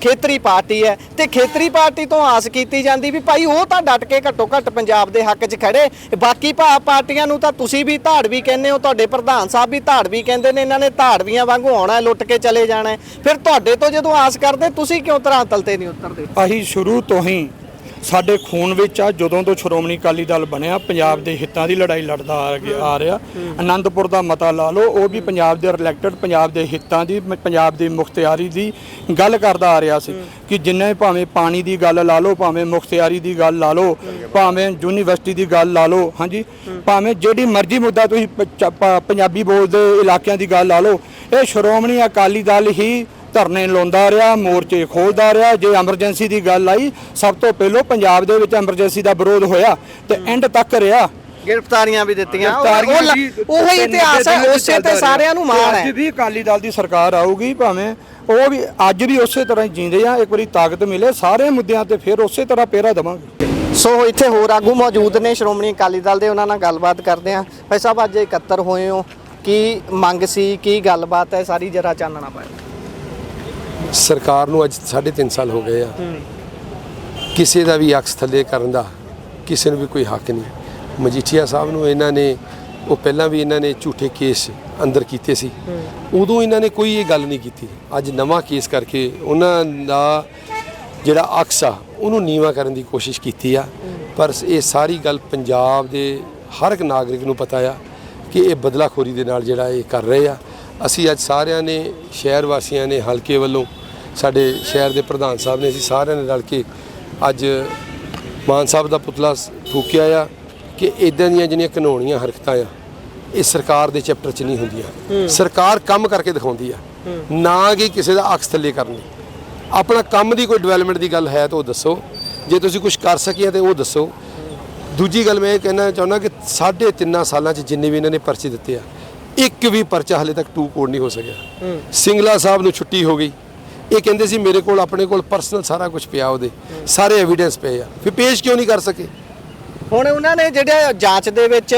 ਖੇਤਰੀ ਪਾਰਟੀ ਹੈ, ਤੇ ਖੇਤਰੀ ਪਾਰਟੀ ਤੋਂ ਆਸ ਕੀਤੀ ਜਾਂਦੀ ਵੀ ਭਾਈ ਉਹ ਤਾਂ ਡਟ ਕੇ ਘੱਟੋ ਘੱਟ ਪੰਜਾਬ ਦੇ ਹੱਕ 'ਚ ਖੜੇ। ਬਾਕੀ ਪਾਰਟੀਆਂ ਨੂੰ ਤਾਂ ਤੁਸੀਂ ਵੀ ਧਾੜਵੀ ਕਹਿੰਦੇ ਹੋ, ਤੁਹਾਡੇ ਪ੍ਰਧਾਨ ਸਾਹਿਬ ਵੀ ਧਾੜਵੀ ਕਹਿੰਦੇ ਨੇ, ਇਹਨਾਂ ਨੇ ਧਾੜਵੀਆਂ ਵਾਂਗੂ ਆਉਣਾ, ਲੁੱਟ ਕੇ ਚਲੇ ਜਾਣਾ। ਫਿਰ ਤੁਹਾਡੇ ਤੋਂ ਜਦੋਂ ਆਸ ਕਰਦੇ, ਤੁਸੀਂ ਕਿਉਂ ਧਰਾਤਲ ਤੇ ਨਹੀਂ ਉਤਰਦੇ? ਅਸੀਂ ਸ਼ੁਰੂ ਤੋਂ ਹੀ ਸਾਡੇ ਖੂਨ ਵਿੱਚ ਆ, ਜਦੋਂ ਤੋਂ ਸ਼੍ਰੋਮਣੀ ਅਕਾਲੀ ਦਲ ਬਣਿਆ ਪੰਜਾਬ ਦੇ ਹਿੱਤਾਂ ਦੀ ਲੜਾਈ ਲੜਦਾ ਆ ਰਿਹਾ। ਆਨੰਦਪੁਰ ਦਾ ਮਤਾ ਲਾ ਲਓ, ਉਹ ਵੀ ਪੰਜਾਬ ਦੇ ਰਿਲੈਕਟਡ, ਪੰਜਾਬ ਦੇ ਹਿੱਤਾਂ ਦੀ, ਪੰਜਾਬ ਦੀ ਮੁਖਤਿਆਰੀ ਦੀ ਗੱਲ ਕਰਦਾ ਆ ਰਿਹਾ ਸੀ। ਕਿ ਜਿੰਨੇ ਭਾਵੇਂ ਪਾਣੀ ਦੀ ਗੱਲ ਲਾ ਲਓ, ਭਾਵੇਂ ਮੁਖਤਿਆਰੀ ਦੀ ਗੱਲ ਲਾ ਲਓ, ਭਾਵੇਂ ਯੂਨੀਵਰਸਿਟੀ ਦੀ ਗੱਲ ਲਾ ਲਓ, ਹਾਂਜੀ, ਭਾਵੇਂ ਜਿਹੜੀ ਮਰਜ਼ੀ ਮੁੱਦਾ ਤੁਸੀਂ ਪੰਜਾਬੀ ਬੋਲਦੇ ਇਲਾਕਿਆਂ ਦੀ ਗੱਲ ਲਾ ਲਓ, ਇਹ ਸ਼੍ਰੋਮਣੀ ਅਕਾਲੀ ਦਲ ਹੀ ਧਰਨੇ ਲਾਉਂਦਾ ਰਿਹਾ, ਮੋਰਚੇ ਖੋਲਦਾ ਰਿਹਾ। ਜੇ ਐਮਰਜੈਂਸੀ ਦੀ ਗੱਲ ਆਈ, ਸਭ ਤੋਂ ਪਹਿਲਾਂ ਪੰਜਾਬ ਦੇ ਵਿੱਚ ਐਮਰਜੈਂਸੀ ਦਾ ਵਿਰੋਧ ਹੋਇਆ ਤੇ ਐਂਡ ਤੱਕ ਰਿਹਾ। ਗ੍ਰਿਫਤਾਰੀਆਂ ਵੀ ਦਿੱਤੀਆਂ, ਉਹੀ ਇਤਿਹਾਸ ਹੈ, ਉਸੇ ਤੇ ਸਾਰਿਆਂ ਨੂੰ ਮਾਣ ਹੈ। ਅੱਜ ਵੀ ਅਕਾਲੀ ਦਲ ਦੀ ਸਰਕਾਰ ਆਊਗੀ, ਭਾਵੇਂ ਉਹ ਵੀ ਅੱਜ ਵੀ ਉਸੇ ਤਰ੍ਹਾਂ ਜੀਂਦੇ ਆ। ਇੱਕ ਵਾਰੀ ਤਾਕਤ ਮਿਲੇ ਸਾਰੇ ਮੁੱਦਿਆਂ ਤੇ ਫਿਰ ਉਸੇ ਤਰ੍ਹਾਂ ਪਹਿਰਾ ਦੇਵਾਂਗੇ। ਸੋ ਇੱਥੇ ਹੋਰ ਆਗੂ ਮੌਜੂਦ ਨੇ ਸ਼੍ਰੋਮਣੀ ਅਕਾਲੀ ਦਲ ਦੇ, ਉਹਨਾਂ ਨਾਲ ਗੱਲਬਾਤ ਕਰਦੇ ਹਾਂ। ਭਾਈ ਸਾਹਿਬ, ਅੱਜ ਇਕੱਤਰ ਹੋਏ ਹੋ, ਕੀ ਮੰਗ ਸੀ, ਕੀ ਗੱਲਬਾਤ ਹੈ, ਸਾਰੀ ਜਰਾ ਚਾਨਣਾ ਪਾਇਆ। ਸਰਕਾਰ ਨੂੰ ਅੱਜ 3.5 ਸਾਲ ਹੋ ਗਏ ਆ, ਕਿਸੇ ਦਾ ਵੀ ਅਕਸ ਥੱਲੇ ਕਰਨ ਦਾ ਕਿਸੇ ਨੂੰ ਵੀ ਕੋਈ ਹੱਕ ਨਹੀਂ। ਮਜੀਠੀਆ ਸਾਹਿਬ ਨੂੰ ਇਹਨਾਂ ਨੇ, ਉਹ ਪਹਿਲਾਂ ਵੀ ਇਹਨਾਂ ਨੇ ਝੂਠੇ ਕੇਸ ਅੰਦਰ ਕੀਤੇ ਸੀ, ਉਦੋਂ ਇਹਨਾਂ ਨੇ ਕੋਈ ਇਹ ਗੱਲ ਨਹੀਂ ਕੀਤੀ। ਅੱਜ ਨਵਾਂ ਕੇਸ ਕਰਕੇ ਉਹਨਾਂ ਦਾ ਜਿਹੜਾ ਅਕਸ ਆ ਉਹਨੂੰ ਨੀਵਾਂ ਕਰਨ ਦੀ ਕੋਸ਼ਿਸ਼ ਕੀਤੀ ਆ। ਪਰ ਇਹ ਸਾਰੀ ਗੱਲ ਪੰਜਾਬ ਦੇ ਹਰ ਇੱਕ ਨਾਗਰਿਕ ਨੂੰ ਪਤਾ ਆ ਕਿ ਇਹ ਬਦਲਾਖੋਰੀ ਦੇ ਨਾਲ ਜਿਹੜਾ ਇਹ ਕਰ ਰਹੇ ਆ। ਅਸੀਂ ਅੱਜ ਸਾਰਿਆਂ ਨੇ, ਸ਼ਹਿਰ ਵਾਸੀਆਂ ਨੇ, ਹਲਕੇ ਵੱਲੋਂ, ਸਾਡੇ ਸ਼ਹਿਰ ਦੇ ਪ੍ਰਧਾਨ ਸਾਹਿਬ ਨੇ, ਅਸੀਂ ਸਾਰਿਆਂ ਨੇ ਰਲ ਕੇ ਅੱਜ ਮਾਨ ਸਾਹਿਬ ਦਾ ਪੁਤਲਾ ਫੂਕਿਆ ਆ ਕਿ ਇੱਦਾਂ ਦੀਆਂ ਜਿਹੜੀਆਂ ਘਿਨਾਉਣੀਆਂ ਹਰਕਤਾਂ ਆ ਇਹ ਸਰਕਾਰ ਦੇ ਚੈਪਟਰ 'ਚ ਨਹੀਂ ਹੁੰਦੀਆਂ। ਸਰਕਾਰ ਕੰਮ ਕਰਕੇ ਦਿਖਾਉਂਦੀ ਆ, ਨਾ ਕਿ ਕਿਸੇ ਦਾ ਅਕਸ ਥੱਲੇ ਕਰਨੀ। ਆਪਣਾ ਕੰਮ ਦੀ ਕੋਈ ਡਿਵੈਲਪਮੈਂਟ ਦੀ ਗੱਲ ਹੈ ਤਾਂ ਉਹ ਦੱਸੋ, ਜੇ ਤੁਸੀਂ ਕੁਝ ਕਰ ਸਕੇ ਤਾਂ ਉਹ ਦੱਸੋ। ਦੂਜੀ ਗੱਲ ਮੈਂ ਇਹ ਕਹਿਣਾ ਚਾਹੁੰਦਾ ਕਿ 3.5 ਸਾਲਾਂ 'ਚ ਜਿੰਨੇ ਵੀ ਇਹਨਾਂ ਨੇ ਪਰਚੇ ਦਿੱਤੇ ਆ, ਇੱਕ ਵੀ ਪਰਚਾ ਹਲੇ ਤੱਕ ਟੂ ਕੋਡ ਨਹੀਂ ਹੋ ਸਕਿਆ। ਸਿੰਗਲਾ ਸਾਹਿਬ ਨੂੰ ਛੁੱਟੀ ਹੋ ਗਈ, ਇਹ ਕਹਿੰਦੇ ਸੀ ਮੇਰੇ ਕੋਲ, ਆਪਣੇ ਕੋਲ ਪਰਸਨਲ ਸਾਰਾ ਕੁਝ ਪਿਆ, ਉਹਦੇ ਸਾਰੇ ਐਵੀਡੈਂਸ ਪਏ ਆ, ਫਿਰ ਪੇਸ਼ ਕਿਉਂ ਨਹੀਂ ਕਰ ਸਕੇ? ਹੁਣ ਉਹਨਾਂ ਨੇ ਜਿਹੜਾ ਜਾਂਚ ਦੇ ਵਿੱਚ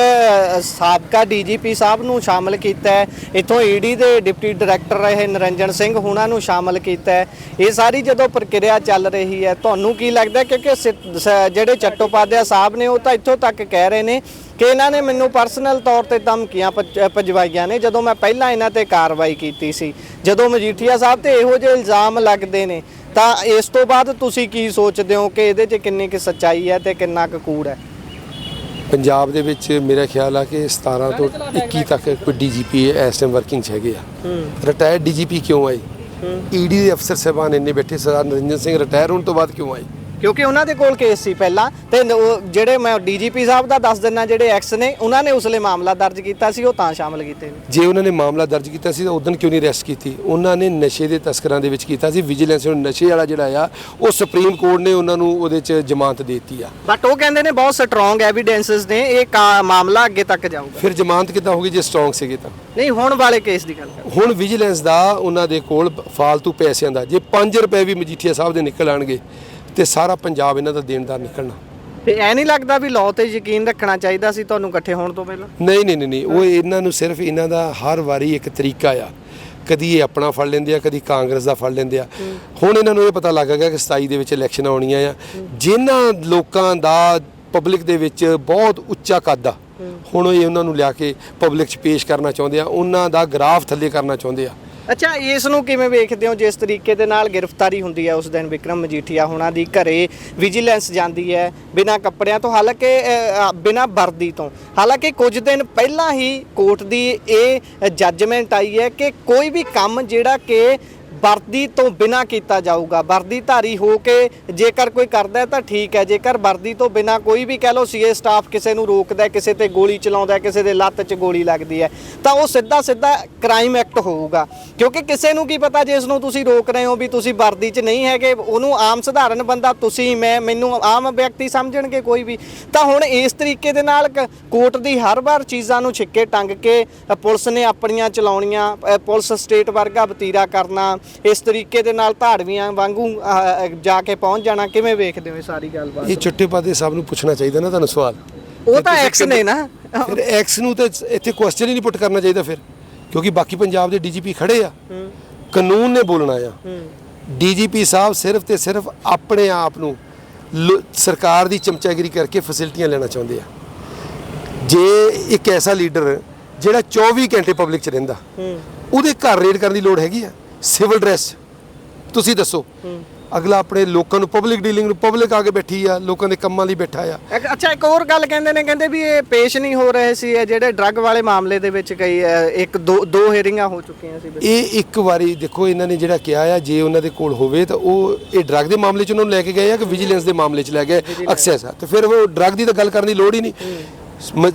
ਸਾਬਕਾ DGP ਸਾਹਿਬ ਨੂੰ ਸ਼ਾਮਲ ਕੀਤਾ ਹੈ, ਇੱਥੋਂ ED ਦੇ ਡਿਪਟੀ ਡਾਇਰੈਕਟਰ ਰਹੇ ਨਿਰੰਜਨ ਸਿੰਘ ਉਹਨਾਂ ਨੂੰ ਸ਼ਾਮਲ ਕੀਤਾ ਹੈ। ਇਹ ਸਾਰੀ ਜਦੋਂ ਪ੍ਰਕਿਰਿਆ ਚੱਲ ਰਹੀ ਹੈ, ਤੁਹਾਨੂੰ ਕੀ ਲੱਗਦਾ? ਕਿਉਂਕਿ ਜਿਹੜੇ ਚੱਟੋਪਾਧਿਆ ਸਾਹਿਬ ਨੇ ਉਹ ਤਾਂ ਇੱਥੋਂ ਤੱਕ ਕਹਿ ਰਹੇ ਨੇ ਕਿ ਇਹਨਾਂ ਨੇ ਮੈਨੂੰ ਪਰਸਨਲ ਤੌਰ ਤੇ ਧਮਕੀਆਂ ਭਜਵਾਈਆਂ ਨੇ ਜਦੋਂ ਮੈਂ ਪਹਿਲਾਂ ਇਹਨਾਂ ਤੇ ਕਾਰਵਾਈ ਕੀਤੀ ਸੀ। ਜਦੋਂ ਮਜੀਠੀਆ ਸਾਹਿਬ ਤੇ ਇਹੋ ਜਿਹੇ ਇਲਜ਼ਾਮ ਲੱਗਦੇ ਨੇ ਤਾਂ ਇਸ ਤੋਂ ਬਾਅਦ ਤੁਸੀਂ ਕੀ ਸੋਚਦੇ ਹੋ ਕਿ ਇਹਦੇ 'ਚ ਕਿੰਨੀ ਕੁ ਸੱਚਾਈ ਹੈ ਤੇ ਕਿੰਨਾ ਕੁ ਕੂੜ ਹੈ? ਪੰਜਾਬ ਦੇ ਵਿੱਚ ਮੇਰਾ ਖਿਆਲ ਆ ਕਿ 17 ਤੋਂ 21 ਤੱਕ ਕੋਈ ਡੀਜੀਪੀ ਇਸ ਟਾਈਮ ਵਰਕਿੰਗ 'ਚ ਹੈਗੇ ਆ। ਰਿਟਾਇਰਡ ਡੀਜੀਪੀ ਕਿਉਂ ਆਏ? ਈਡੀ ਦੇ ਅਫਸਰ ਸਾਹਿਬਾਨ ਇੰਨੇ ਬੈਠੇ, ਸਰਦਾਰ ਨਰਿੰਦਰ ਸਿੰਘ ਰਿਟਾਇਰ ਹੋਣ ਤੋਂ ਬਾਅਦ ਕਿਉਂ ਆਏ? ਕਿਉਂਕਿ ਉਹਨਾਂ ਦੇ ਕੋਲ ਕੇਸ ਸੀ ਪਹਿਲਾਂ ਤੇ ਜਿਹੜੇ ਮੈਂ ਡੀਜੀਪੀ ਸਾਹਿਬ ਦਾ ਦੱਸ ਦਿੰਨਾ, ਜਿਹੜੇ ਐਕਸ ਨੇ ਉਹਨਾਂ ਨੇ ਉਸਲੇ ਮਾਮਲਾ ਦਰਜ ਕੀਤਾ ਸੀ, ਉਹ ਤਾਂ ਸ਼ਾਮਲ ਕੀਤੇ ਨੇ। ਜੇ ਉਹਨਾਂ ਨੇ ਮਾਮਲਾ ਦਰਜ ਕੀਤਾ ਸੀ ਤਾਂ ਉਦੋਂ ਕਿਉਂ ਨਹੀਂ ਅਰੈਸਟ ਕੀਤੀ? ਉਹਨਾਂ ਨੇ ਨਸ਼ੇ ਦੇ ਤਸਕਰਾਂ ਦੇ ਵਿੱਚ ਕੀਤਾ ਸੀ। ਵਿਜੀਲੈਂਸ ਨੂੰ ਨਸ਼ੇ ਵਾਲਾ ਜਿਹੜਾ ਆ ਉਹ ਸੁਪਰੀਮ ਕੋਰਟ ਨੇ ਉਹਨਾਂ ਨੂੰ ਉਹਦੇ 'ਚ ਜ਼ਮਾਨਤ ਦੇ ਦਿੱਤੀ ਆ। ਬਟ ਉਹ ਕਹਿੰਦੇ ਨੇ ਬਹੁਤ ਸਟਰੋਂਗ ਐਵੀਡੈਂਸਸ ਨੇ, ਇਹ ਮਾਮਲਾ ਅੱਗੇ ਤੱਕ ਜਾਊਗਾ। ਫਿਰ ਜ਼ਮਾਨਤ ਕਿੱਦਾਂ ਹੋਗੀ ਜੇ ਸਟਰੋਂਗ ਸੀਗੇ ਤਾਂ? ਨਹੀਂ, ਹੁਣ ਵਾਲੇ ਕੇਸ ਦੀ ਗੱਲ ਕਰ। ਹੁਣ ਵਿਜੀਲੈਂਸ ਦਾ ਉਹਨਾਂ ਦੇ ਕੋਲ ਫਾਲਤੂ ਪੈਸਿਆਂ ਦਾ ਜੇ 5 ਰੁਪਏ ਵੀ ਮਜੀਠੀਆ ਸਾਹਿਬ ਦੇ ਨਿਕਲ ਆਣਗੇ ਤੇ ਸਾਰਾ ਪੰਜਾਬ ਇਹਨਾਂ ਦਾ ਦੇਣਦਾਰ ਨਿਕਲਣਾ। ਤੇ ਐ ਨਹੀਂ ਲੱਗਦਾ ਵੀ ਲਾਅ ਤੇ ਯਕੀਨ ਰੱਖਣਾ ਚਾਹੀਦਾ ਸੀ ਤੁਹਾਨੂੰ ਇਕੱਠੇ ਹੋਣ ਤੋਂ ਪਹਿਲਾਂ? ਨਹੀਂ, ਉਹ ਇਹਨਾਂ ਨੂੰ ਸਿਰਫ ਇਹਨਾਂ ਦਾ ਹਰ ਵਾਰੀ ਇੱਕ ਤਰੀਕਾ ਆ, ਕਦੀ ਇਹ ਆਪਣਾ ਫੜ ਲੈਂਦੇ ਆ, ਕਦੀ ਕਾਂਗਰਸ ਦਾ ਫੜ ਲੈਂਦੇ ਆ। ਹੁਣ ਇਹਨਾਂ ਨੂੰ ਇਹ ਪਤਾ ਲੱਗ ਗਿਆ ਕਿ 27 ਦੇ ਵਿੱਚ ਇਲੈਕਸ਼ਨ ਆਉਣੀਆਂ ਆ। ਜਿਨ੍ਹਾਂ ਲੋਕਾਂ ਦਾ ਪਬਲਿਕ ਦੇ ਵਿੱਚ ਬਹੁਤ ਉੱਚਾ ਕੱਦ ਆ, ਹੁਣ ਇਹ ਉਹਨਾਂ ਨੂੰ ਲਿਆ ਕੇ ਪਬਲਿਕ 'ਚ ਪੇਸ਼ ਕਰਨਾ ਚਾਹੁੰਦੇ ਆ, ਉਹਨਾਂ ਦਾ ਗ੍ਰਾਫ ਥੱਲੇ ਕਰਨਾ ਚਾਹੁੰਦੇ ਆ। ਅੱਛਾ, ਇਸ ਨੂੰ ਕਿਵੇਂ ਵੇਖਦੇ ਹੋ? ਜਿਸ ਤਰੀਕੇ ਦੇ ਨਾਲ ਗ੍ਰਿਫਤਾਰੀ ਹੁੰਦੀ ਹੈ ਉਸ ਦਿਨ ਵਿਕਰਮ ਮਜੀਠੀਆ ਹੋਣਾ ਦੀ, ਘਰੇ ਵਿਜੀਲੈਂਸ ਜਾਂਦੀ ਹੈ ਬਿਨਾਂ ਕੱਪੜਿਆਂ ਤੋਂ, ਹਾਲਾਂਕਿ ਬਿਨਾਂ ਵਰਦੀ ਤੋਂ। ਹਾਲਾਂਕਿ ਕੁਝ ਦਿਨ ਪਹਿਲਾਂ ਹੀ ਕੋਰਟ ਦੀ ਇਹ ਜੱਜਮੈਂਟ ਆਈ ਹੈ ਕਿ ਕੋਈ ਵੀ ਕੰਮ ਜਿਹੜਾ ਕਿ ਵਰਦੀ ਤੋਂ ਬਿਨਾਂ ਕੀਤਾ ਜਾਊਗਾ, ਵਰਦੀਧਾਰੀ ਹੋ ਕੇ ਜੇਕਰ ਕੋਈ ਕਰਦਾ ਤਾਂ ਠੀਕ ਹੈ, ਜੇਕਰ ਵਰਦੀ ਤੋਂ ਬਿਨਾਂ ਕੋਈ ਵੀ ਕਹਿ ਲਓ ਸੀਏ ਸਟਾਫ ਕਿਸੇ ਨੂੰ ਰੋਕਦਾ, ਕਿਸੇ ਤੇ ਗੋਲੀ ਚਲਾਉਂਦਾ, ਕਿਸੇ ਦੇ ਲੱਤ 'ਚ ਗੋਲੀ ਲੱਗਦੀ ਹੈ ਤਾਂ ਉਹ ਸਿੱਧਾ ਕ੍ਰਾਈਮ ਐਕਟ ਹੋਊਗਾ। ਕਿਉਂਕਿ ਕਿਸੇ ਨੂੰ ਕੀ ਪਤਾ ਜੇ ਇਸ ਨੂੰ ਤੁਸੀਂ ਰੋਕ ਰਹੇ ਹੋ ਵੀ ਤੁਸੀਂ ਵਰਦੀ 'ਚ ਨਹੀਂ ਹੈਗੇ, ਉਹਨੂੰ ਆਮ ਸਧਾਰਨ ਬੰਦਾ, ਤੁਸੀਂ ਮੈਨੂੰ ਆਮ ਵਿਅਕਤੀ ਸਮਝਣਗੇ ਕੋਈ ਵੀ। ਤਾਂ ਹੁਣ ਇਸ ਤਰੀਕੇ ਦੇ ਨਾਲ ਕੋਰਟ ਦੀ ਹਰ ਵਾਰ ਚੀਜ਼ਾਂ ਨੂੰ ਛਿੱਕੇ ਟੰਗ ਕੇ ਪੁਲਿਸ ਨੇ ਆਪਣੀਆਂ ਚਲਾਉਣੀਆਂ, ਪੁਲਿਸ ਸਟੇਟ ਵਰਗਾ ਵਤੀਰਾ ਕਰਨਾ, ਇਸ ਤਰੀਕੇ ਦੇ ਨਾਲ ਧਾੜਵੀਆਂ ਵਾਂਗੂ ਜਾ ਕੇ ਪਹੁੰਚ ਜਾਣਾ, ਕਿਵੇਂ ਵੇਖਦੇ ਹੋ ਇਹ ਸਾਰੀ ਗੱਲਬਾਤ? ਇਹ ਚਿੱਟੇਪਾਦੇ ਸਾਹਿਬ ਨੂੰ ਪੁੱਛਣਾ ਚਾਹੀਦਾ ਨਾ ਤੁਹਾਨੂੰ ਸਵਾਲ। ਉਹ ਤਾਂ ਐਕਸ ਨੇ ਨਾ, ਫਿਰ ਐਕਸ ਨੂੰ ਤਾਂ ਇੱਥੇ ਕੁਐਸਚਨ ਹੀ ਨਹੀਂ ਪੁੱਟ ਕਰਨਾ ਚਾਹੀਦਾ ਫਿਰ, ਕਿਉਂਕਿ ਬਾਕੀ ਪੰਜਾਬ ਦੇ ਡੀਜੀਪੀ ਖੜੇ ਆ, ਕਾਨੂੰਨ ਨੇ ਬੋਲਣਾ ਆ। ਡੀਜੀਪੀ ਸਾਹਿਬ ਸਿਰਫ ਤੇ ਸਿਰਫ ਆਪਣੇ ਆਪ ਨੂੰ ਸਰਕਾਰ ਦੀ ਚਮਚਾਗਿਰੀ ਕਰਕੇ ਫੈਸਿਲਿਟੀਆਂ ਲੈਣਾ ਚਾਹੁੰਦੇ ਆ। ਜੇ ਇੱਕ ਐਸਾ ਲੀਡਰ ਜਿਹੜਾ 24 ਘੰਟੇ ਪਬਲਿਕ 'ਚ ਰਹਿੰਦਾ, ਉਹਦੇ ਘਰ ਰੇਡ ਕਰਨ ਦੀ ਲੋੜ ਹੈਗੀ ਆ? ਸਿਵਲ ਡਰੈਸ ਤੁਸੀਂ ਦੱਸੋ। ਅਗਲਾ ਆਪਣੇ ਲੋਕਾਂ ਨੂੰ ਪਬਲਿਕ ਡੀਲਿੰਗ ਨੂੰ, ਪਬਲਿਕ ਆ ਕੇ ਬੈਠੀ ਆ, ਲੋਕਾਂ ਦੇ ਕੰਮਾਂ ਲਈ ਬੈਠਾ ਆ। ਅੱਛਾ, ਇੱਕ ਹੋਰ ਗੱਲ ਕਹਿੰਦੇ ਵੀ ਇਹ ਪੇਸ਼ ਨਹੀਂ ਹੋ ਰਹੇ ਸੀ, ਇਹ ਜਿਹੜੇ ਡਰੱਗ ਵਾਲੇ ਮਾਮਲੇ ਦੇ ਵਿੱਚ ਕਈ ਦੋ ਹੀਅਰਿੰਗਾਂ ਹੋ ਚੁੱਕੀਆਂ ਸੀ। ਇਹ ਇੱਕ ਵਾਰੀ ਦੇਖੋ ਇਹਨਾਂ ਨੇ ਜਿਹੜਾ ਕਿਹਾ ਆ, ਜੇ ਉਹਨਾਂ ਦੇ ਕੋਲ ਹੋਵੇ ਤਾਂ ਉਹ ਇਹ ਡਰੱਗ ਦੇ ਮਾਮਲੇ 'ਚ ਉਹਨਾਂ ਨੂੰ ਲੈ ਕੇ ਗਏ ਆ ਕਿ ਵਿਜੀਲੈਂਸ ਦੇ ਮਾਮਲੇ 'ਚ ਲੈ ਗਏ ਐਕਸੈਸ ਆ, ਤੇ ਫਿਰ ਉਹ ਡਰੱਗ ਦੀ ਤਾਂ ਗੱਲ ਕਰਨ ਦੀ ਲੋੜ ਹੀ ਨਹੀਂ।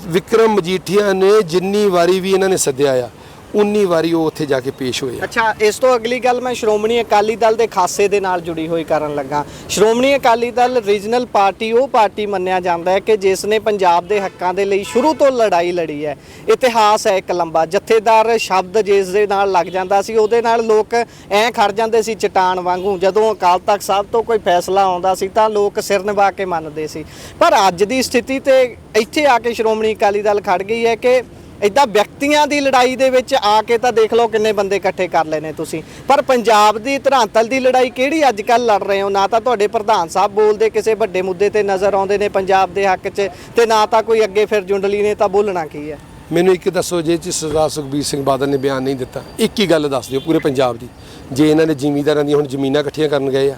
ਵਿਕਰਮ ਮਜੀਠੀਆ ਨੇ ਜਿੰਨੀ ਵਾਰੀ ਵੀ ਇਹਨਾਂ ਨੇ ਸੱਦਿਆ ਆ, ਉਨੀ ਵਾਰੀ ਉਹ ਉੱਥੇ ਜਾ ਕੇ ਪੇਸ਼ ਹੋਏ। ਅੱਛਾ, ਇਸ ਤੋਂ ਅਗਲੀ ਗੱਲ ਮੈਂ ਸ਼੍ਰੋਮਣੀ ਅਕਾਲੀ ਦਲ ਦੇ ਖਾਸੇ ਦੇ ਨਾਲ ਜੁੜੀ ਹੋਈ ਕਰਨ ਲੱਗਾ। ਸ਼੍ਰੋਮਣੀ ਅਕਾਲੀ ਦਲ ਰੀਜਨਲ ਪਾਰਟੀ ਉਹ ਪਾਰਟੀ ਮੰਨਿਆ ਜਾਂਦਾ ਹੈ ਕਿ ਜਿਸ ਨੇ ਪੰਜਾਬ ਦੇ ਹੱਕਾਂ ਦੇ ਲਈ ਸ਼ੁਰੂ ਤੋਂ ਲੜਾਈ ਲੜੀ ਹੈ। ਇਤਿਹਾਸ ਹੈ ਇੱਕ ਲੰਬਾ, ਜਥੇਦਾਰ ਸ਼ਬਦ ਜਿਸ ਦੇ ਨਾਲ ਲੱਗ ਜਾਂਦਾ ਸੀ ਉਹਦੇ ਨਾਲ ਲੋਕ ਐਂ ਖੜ ਜਾਂਦੇ ਸੀ ਚਟਾਨ ਵਾਂਗੂ। ਜਦੋਂ ਅਕਾਲ ਤਖਤ ਸਾਹਿਬ ਤੋਂ ਕੋਈ ਫੈਸਲਾ ਆਉਂਦਾ ਸੀ ਤਾਂ ਲੋਕ ਸਿਰ ਨਿਭਾ ਕੇ ਮੰਨਦੇ ਸੀ। ਪਰ ਅੱਜ ਦੀ ਸਥਿਤੀ ਤੇ ਇੱਥੇ ਆ ਕੇ ਸ਼੍ਰੋਮਣੀ ਅਕਾਲੀ ਦਲ ਖੜ ਗਈ ਹੈ ਕਿ ਇੱਦਾਂ ਵਿਅਕਤੀਆਂ ਦੀ ਲੜਾਈ ਦੇ ਵਿੱਚ ਆ ਕੇ ਤਾਂ ਦੇਖ ਲਓ ਕਿੰਨੇ ਬੰਦੇ ਇਕੱਠੇ ਕਰ ਲਏ ਨੇ ਤੁਸੀਂ, ਪਰ ਪੰਜਾਬ ਦੀ ਧਰਾਤਲ ਦੀ ਲੜਾਈ ਕਿਹੜੀ ਅੱਜ ਕੱਲ੍ਹ ਲੜ ਰਹੇ ਹੋ? ਨਾ ਤਾਂ ਤੁਹਾਡੇ ਪ੍ਰਧਾਨ ਸਾਹਿਬ ਬੋਲਦੇ ਕਿਸੇ ਵੱਡੇ ਮੁੱਦੇ ਤੇ ਨਜ਼ਰ ਆਉਂਦੇ ਨੇ ਪੰਜਾਬ ਦੇ ਹੱਕ 'ਚ, ਤੇ ਨਾ ਤਾਂ ਕੋਈ ਅੱਗੇ ਫਿਰ ਜੁੰਡਲੀ ਨੇ ਤਾਂ ਬੋਲਣਾ ਕੀ ਹੈ। ਮੈਨੂੰ ਇੱਕ ਦੱਸੋ, ਜੇ ਸਰਦਾਰ ਸੁਖਬੀਰ ਸਿੰਘ ਬਾਦਲ ਨੇ ਬਿਆਨ ਨਹੀਂ ਦਿੱਤਾ, ਇੱਕ ਹੀ ਗੱਲ ਦੱਸ ਦਿਓ ਪੂਰੇ ਪੰਜਾਬ ਦੀ, ਜੇ ਇਹਨਾਂ ਨੇ ਜ਼ਿਮੀਂਦਾਰਾਂ ਦੀਆਂ ਹੁਣ ਜ਼ਮੀਨਾਂ ਇਕੱਠੀਆਂ ਕਰਨ ਗਏ ਆ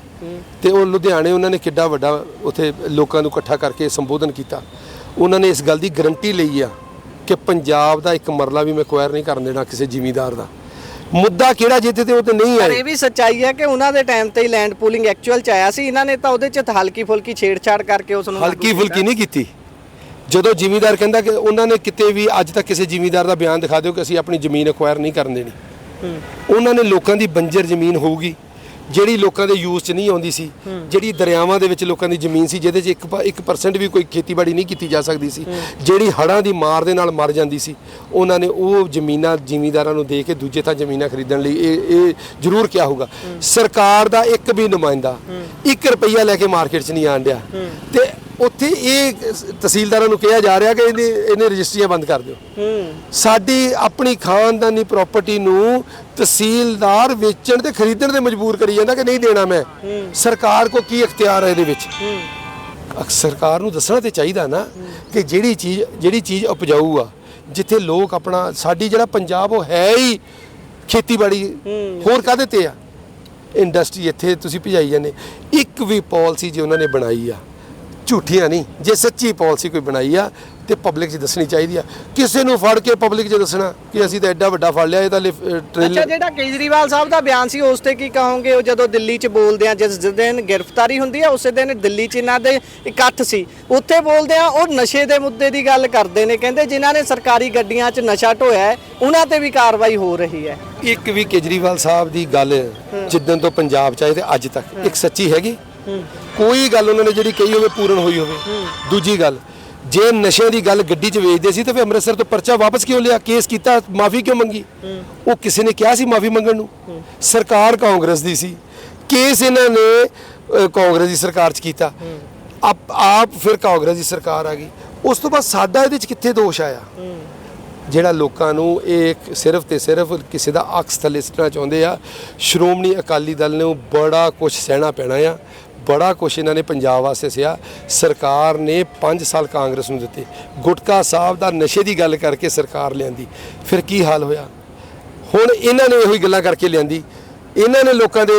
ਤੇ ਉਹ ਲੁਧਿਆਣੇ ਉਹਨਾਂ ਨੇ ਕਿੱਡਾ ਵੱਡਾ ਉੱਥੇ ਲੋਕਾਂ ਨੂੰ ਇਕੱਠਾ ਕਰਕੇ ਸੰਬੋਧਨ ਕੀਤਾ, ਉਹਨਾਂ ਨੇ ਇਸ ਗੱਲ ਦੀ ਗਰੰਟੀ ਲਈ ਆ ਕਿ ਪੰਜਾਬ ਦਾ ਇੱਕ ਮਰਲਾ ਵੀ ਮੈਂ ਐਕਵਾਇਰ ਨਹੀਂ ਕਰਨ ਦੇਣਾ ਕਿਸੇ ਜ਼ਿਮੀਂਦਾਰ ਦਾ। ਮੁੱਦਾ ਕਿਹੜਾ ਜਿੱਥੇ ਤੇ ਉਹ ਤੇ ਨਹੀਂ ਆਏ। ਇਹ ਵੀ ਸੱਚਾਈ ਹੈ ਕਿ ਉਹਨਾਂ ਦੇ ਟਾਈਮ ਤੇ ਹੀ ਲੈਂਡ ਪੂਲਿੰਗ ਐਕਚੁਅਲ ਚ ਆਇਆ ਸੀ, ਇਹਨਾਂ ਨੇ ਤਾਂ ਉਹਦੇ ਚ ਹਲਕੀ ਫੁਲਕੀ ਛੇੜਛਾੜ ਕਰਕੇ ਉਸ ਨੂੰ ਹਲਕੀ ਫੁਲਕੀ ਨਹੀਂ ਕੀਤੀ। ਜਦੋਂ ਜ਼ਿਮੀਂਦਾਰ ਕਹਿੰਦਾ ਕਿ ਉਹਨਾਂ ਨੇ ਕਿਤੇ ਵੀ ਅੱਜ ਤੱਕ ਕਿਸੇ ਜ਼ਿਮੀਂਦਾਰ ਦਾ ਬਿਆਨ ਦਿਖਾ ਦਿਓ ਕਿ ਅਸੀਂ ਆਪਣੀ ਜ਼ਮੀਨ ਐਕਵਾਇਰ ਨਹੀਂ ਕਰਨ ਦੇਣੀ। ਉਹਨਾਂ ਨੇ ਲੋਕਾਂ ਦੀ ਬੰਜਰ ਜ਼ਮੀਨ ਹੋਊਗੀ ਜਿਹੜੀ ਲੋਕਾਂ ਦੇ ਯੂਜ਼ 'ਚ ਨਹੀਂ ਆਉਂਦੀ ਸੀ, ਜਿਹੜੀ ਦਰਿਆਵਾਂ ਦੇ ਵਿੱਚ ਲੋਕਾਂ ਦੀ ਜ਼ਮੀਨ ਸੀ ਜਿਹਦੇ 'ਚ 1% ਵੀ ਕੋਈ ਖੇਤੀਬਾੜੀ ਨਹੀਂ ਕੀਤੀ ਜਾ ਸਕਦੀ ਸੀ, ਜਿਹੜੀ ਹੜ੍ਹਾਂ ਦੀ ਮਾਰ ਦੇ ਨਾਲ ਮਰ ਜਾਂਦੀ ਸੀ, ਉਹਨਾਂ ਨੇ ਉਹ ਜ਼ਮੀਨਾਂ ਜ਼ਿਮੀਂਦਾਰਾਂ ਨੂੰ ਦੇ ਕੇ ਦੂਜੇ ਥਾਂ ਜ਼ਮੀਨਾਂ ਖਰੀਦਣ ਲਈ ਇਹ ਜ਼ਰੂਰ ਕਿਹਾ ਹੋਊਗਾ। ਸਰਕਾਰ ਦਾ ਇੱਕ ਵੀ ਨੁਮਾਇੰਦਾ 1 ਰੁਪਈਆ ਲੈ ਕੇ ਮਾਰਕੀਟ 'ਚ ਨਹੀਂ ਆਣ ਡਿਆ, ਤੇ ਉੱਥੇ ਇਹ ਤਹਿਸੀਲਦਾਰਾਂ ਨੂੰ ਕਿਹਾ ਜਾ ਰਿਹਾ ਕਿ ਇਹਨੇ ਰਜਿਸਟਰੀਆਂ ਬੰਦ ਕਰ ਦਿਓ। ਸਾਡੀ ਆਪਣੀ ਖਾਨਦਾਨੀ ਪ੍ਰਾਪਰਟੀ ਨੂੰ ਤਹਿਸੀਲਦਾਰ ਵੇਚਣ ਤੇ ਖਰੀਦਣ ਤੇ ਮਜਬੂਰ ਕਰੀ ਜਾਂਦਾ ਕਿ ਨਹੀਂ ਦੇਣਾ ਮੈਂ। ਸਰਕਾਰ ਕੋ ਕੀ ਇਖਤਿਆਰ ਹੈ ਇਹਦੇ ਵਿੱਚ? ਸਰਕਾਰ ਨੂੰ ਦੱਸਣਾ ਤੇ ਚਾਹੀਦਾ ਨਾ ਕਿ ਜਿਹੜੀ ਚੀਜ਼ ਉਪਜਾਊ ਆ, ਜਿੱਥੇ ਲੋਕ ਆਪਣਾ, ਸਾਡੀ ਜਿਹੜਾ ਪੰਜਾਬ ਉਹ ਹੈ ਹੀ ਖੇਤੀਬਾੜੀ, ਹੋਰ ਕਾਹਦੇ ਤੇ ਆ? ਇੰਡਸਟਰੀ ਇੱਥੇ ਤੁਸੀਂ ਭਜਾਈ ਜਾਂਦੇ। ਇੱਕ ਵੀ ਪਾਲਿਸੀ ਜੇ ਉਹਨਾਂ ਨੇ ਬਣਾਈ ਆ, ਝੂਠੀਆਂ ਨਹੀਂ, ਜੇ ਸੱਚੀ ਪਾਲਿਸੀ ਕੋਈ ਬਣਾਈ ਆ ਤੇ ਪਬਲਿਕ 'ਚ ਦੱਸਣੀ ਚਾਹੀਦੀ ਆ। ਕਿਸੇ ਨੂੰ ਫੜ ਕੇ ਪਬਲਿਕ 'ਚ ਦੱਸਣਾ ਕਿ ਅਸੀਂ ਤਾਂ ਐਡਾ ਵੱਡਾ ਫੜ ਲਿਆ, ਇਹ ਤਾਂ ਅੱਛਾ, ਜਿਹੜਾ ਕੇਜਰੀਵਾਲ ਸਾਹਿਬ ਦਾ ਬਿਆਨ ਸੀ ਉਸ ਤੇ ਕੀ ਕਹੋਗੇ? ਉਹ ਜਦੋਂ ਦਿੱਲੀ 'ਚ ਬੋਲਦੇ ਆ, ਜਿਸ ਦਿਨ ਗ੍ਰਿਫਤਾਰੀ ਹੁੰਦੀ ਆ ਉਸੇ ਦਿਨ ਦਿੱਲੀ 'ਚ ਇਹਨਾਂ ਦੇ ਇਕੱਠ ਸੀ, ਉੱਥੇ ਬੋਲਦੇ ਆ ਉਹ ਨਸ਼ੇ ਦੇ ਮੁੱਦੇ ਦੀ ਗੱਲ ਕਰਦੇ ਨੇ, ਕਹਿੰਦੇ ਜਿਨ੍ਹਾਂ ਨੇ ਸਰਕਾਰੀ ਗੱਡੀਆਂ 'ਚ ਨਸ਼ਾ ਢੋਇਆ ਹੈ ਉਹਨਾਂ ਤੇ ਵੀ ਕਾਰਵਾਈ ਹੋ ਰਹੀ ਹੈ। ਇੱਕ ਵੀ ਕੇਜਰੀਵਾਲ ਸਾਹਿਬ ਦੀ ਗੱਲ ਜਿੱਦਣ ਤੋਂ ਪੰਜਾਬ 'ਚ ਆਏ ਤੇ ਅੱਜ ਤੱਕ ਇੱਕ ਸੱਚੀ ਹੈਗੀ? ਕੋਈ ਗੱਲ ਉਹਨਾਂ ਨੇ ਜਿਹੜੀ ਕਹੀ ਹੋਵੇ ਪੂਰਨ ਹੋਈ ਹੋਵੇ? ਦੂਜੀ ਗੱਲ, ਜੇ ਨਸ਼ੇ ਦੀ ਗੱਲ ਗੱਡੀ 'ਚ ਵੇਚਦੇ ਸੀ ਤਾਂ ਫਿਰ ਅੰਮ੍ਰਿਤਸਰ ਤੋਂ ਪਰਚਾ ਵਾਪਸ ਕਿਉਂ ਲਿਆ? ਕੇਸ ਕੀਤਾ, ਮਾਫੀ ਕਿਉਂ ਮੰਗੀ? ਉਹ ਕਿਸੇ ਨੇ ਕਿਹਾ ਸੀ ਮਾਫੀ ਮੰਗਣ ਨੂੰ? ਸਰਕਾਰ ਕਾਂਗਰਸ ਦੀ ਸੀ, ਕੇਸ ਇਹਨਾਂ ਨੇ ਕਾਂਗਰਸ ਦੀ ਸਰਕਾਰ 'ਚ ਕੀਤਾ, ਆਪ ਫਿਰ ਕਾਂਗਰਸ ਦੀ ਸਰਕਾਰ ਆ ਗਈ। ਉਸ ਤੋਂ ਬਾਅਦ ਸਾਡਾ ਇਹਦੇ 'ਚ ਕਿੱਥੇ ਦੋਸ਼ ਆਇਆ? ਜਿਹੜਾ ਲੋਕਾਂ ਨੂੰ ਇਹ ਸਿਰਫ ਤੇ ਸਿਰਫ ਕਿਸੇ ਦਾ ਅਕਸ ਥੱਲੇ ਸਿੱਟਣਾ ਚਾਹੁੰਦੇ ਆ। ਸ਼੍ਰੋਮਣੀ ਅਕਾਲੀ ਦਲ ਨੂੰ ਬੜਾ ਕੁਝ ਸਹਿਣਾ ਪੈਣਾ ਆ, ਬੜਾ ਕੁਛ ਇਹਨਾਂ ਨੇ ਪੰਜਾਬ ਵਾਸਤੇ ਸਿਆ। ਸਰਕਾਰ ਨੇ 5 ਸਾਲ ਕਾਂਗਰਸ ਨੂੰ ਦਿੱਤੇ, ਗੁਟਕਾ ਸਾਹਿਬ ਦਾ ਨਸ਼ੇ ਦੀ ਗੱਲ ਕਰਕੇ ਸਰਕਾਰ ਲਿਆਂਦੀ, ਫਿਰ ਕੀ ਹਾਲ ਹੋਇਆ? ਹੁਣ ਇਹਨਾਂ ਨੇ ਇਹੋ ਹੀ ਗੱਲਾਂ ਕਰਕੇ ਲਿਆਂਦੀ। ਇਹਨਾਂ ਨੇ ਲੋਕਾਂ ਦੇ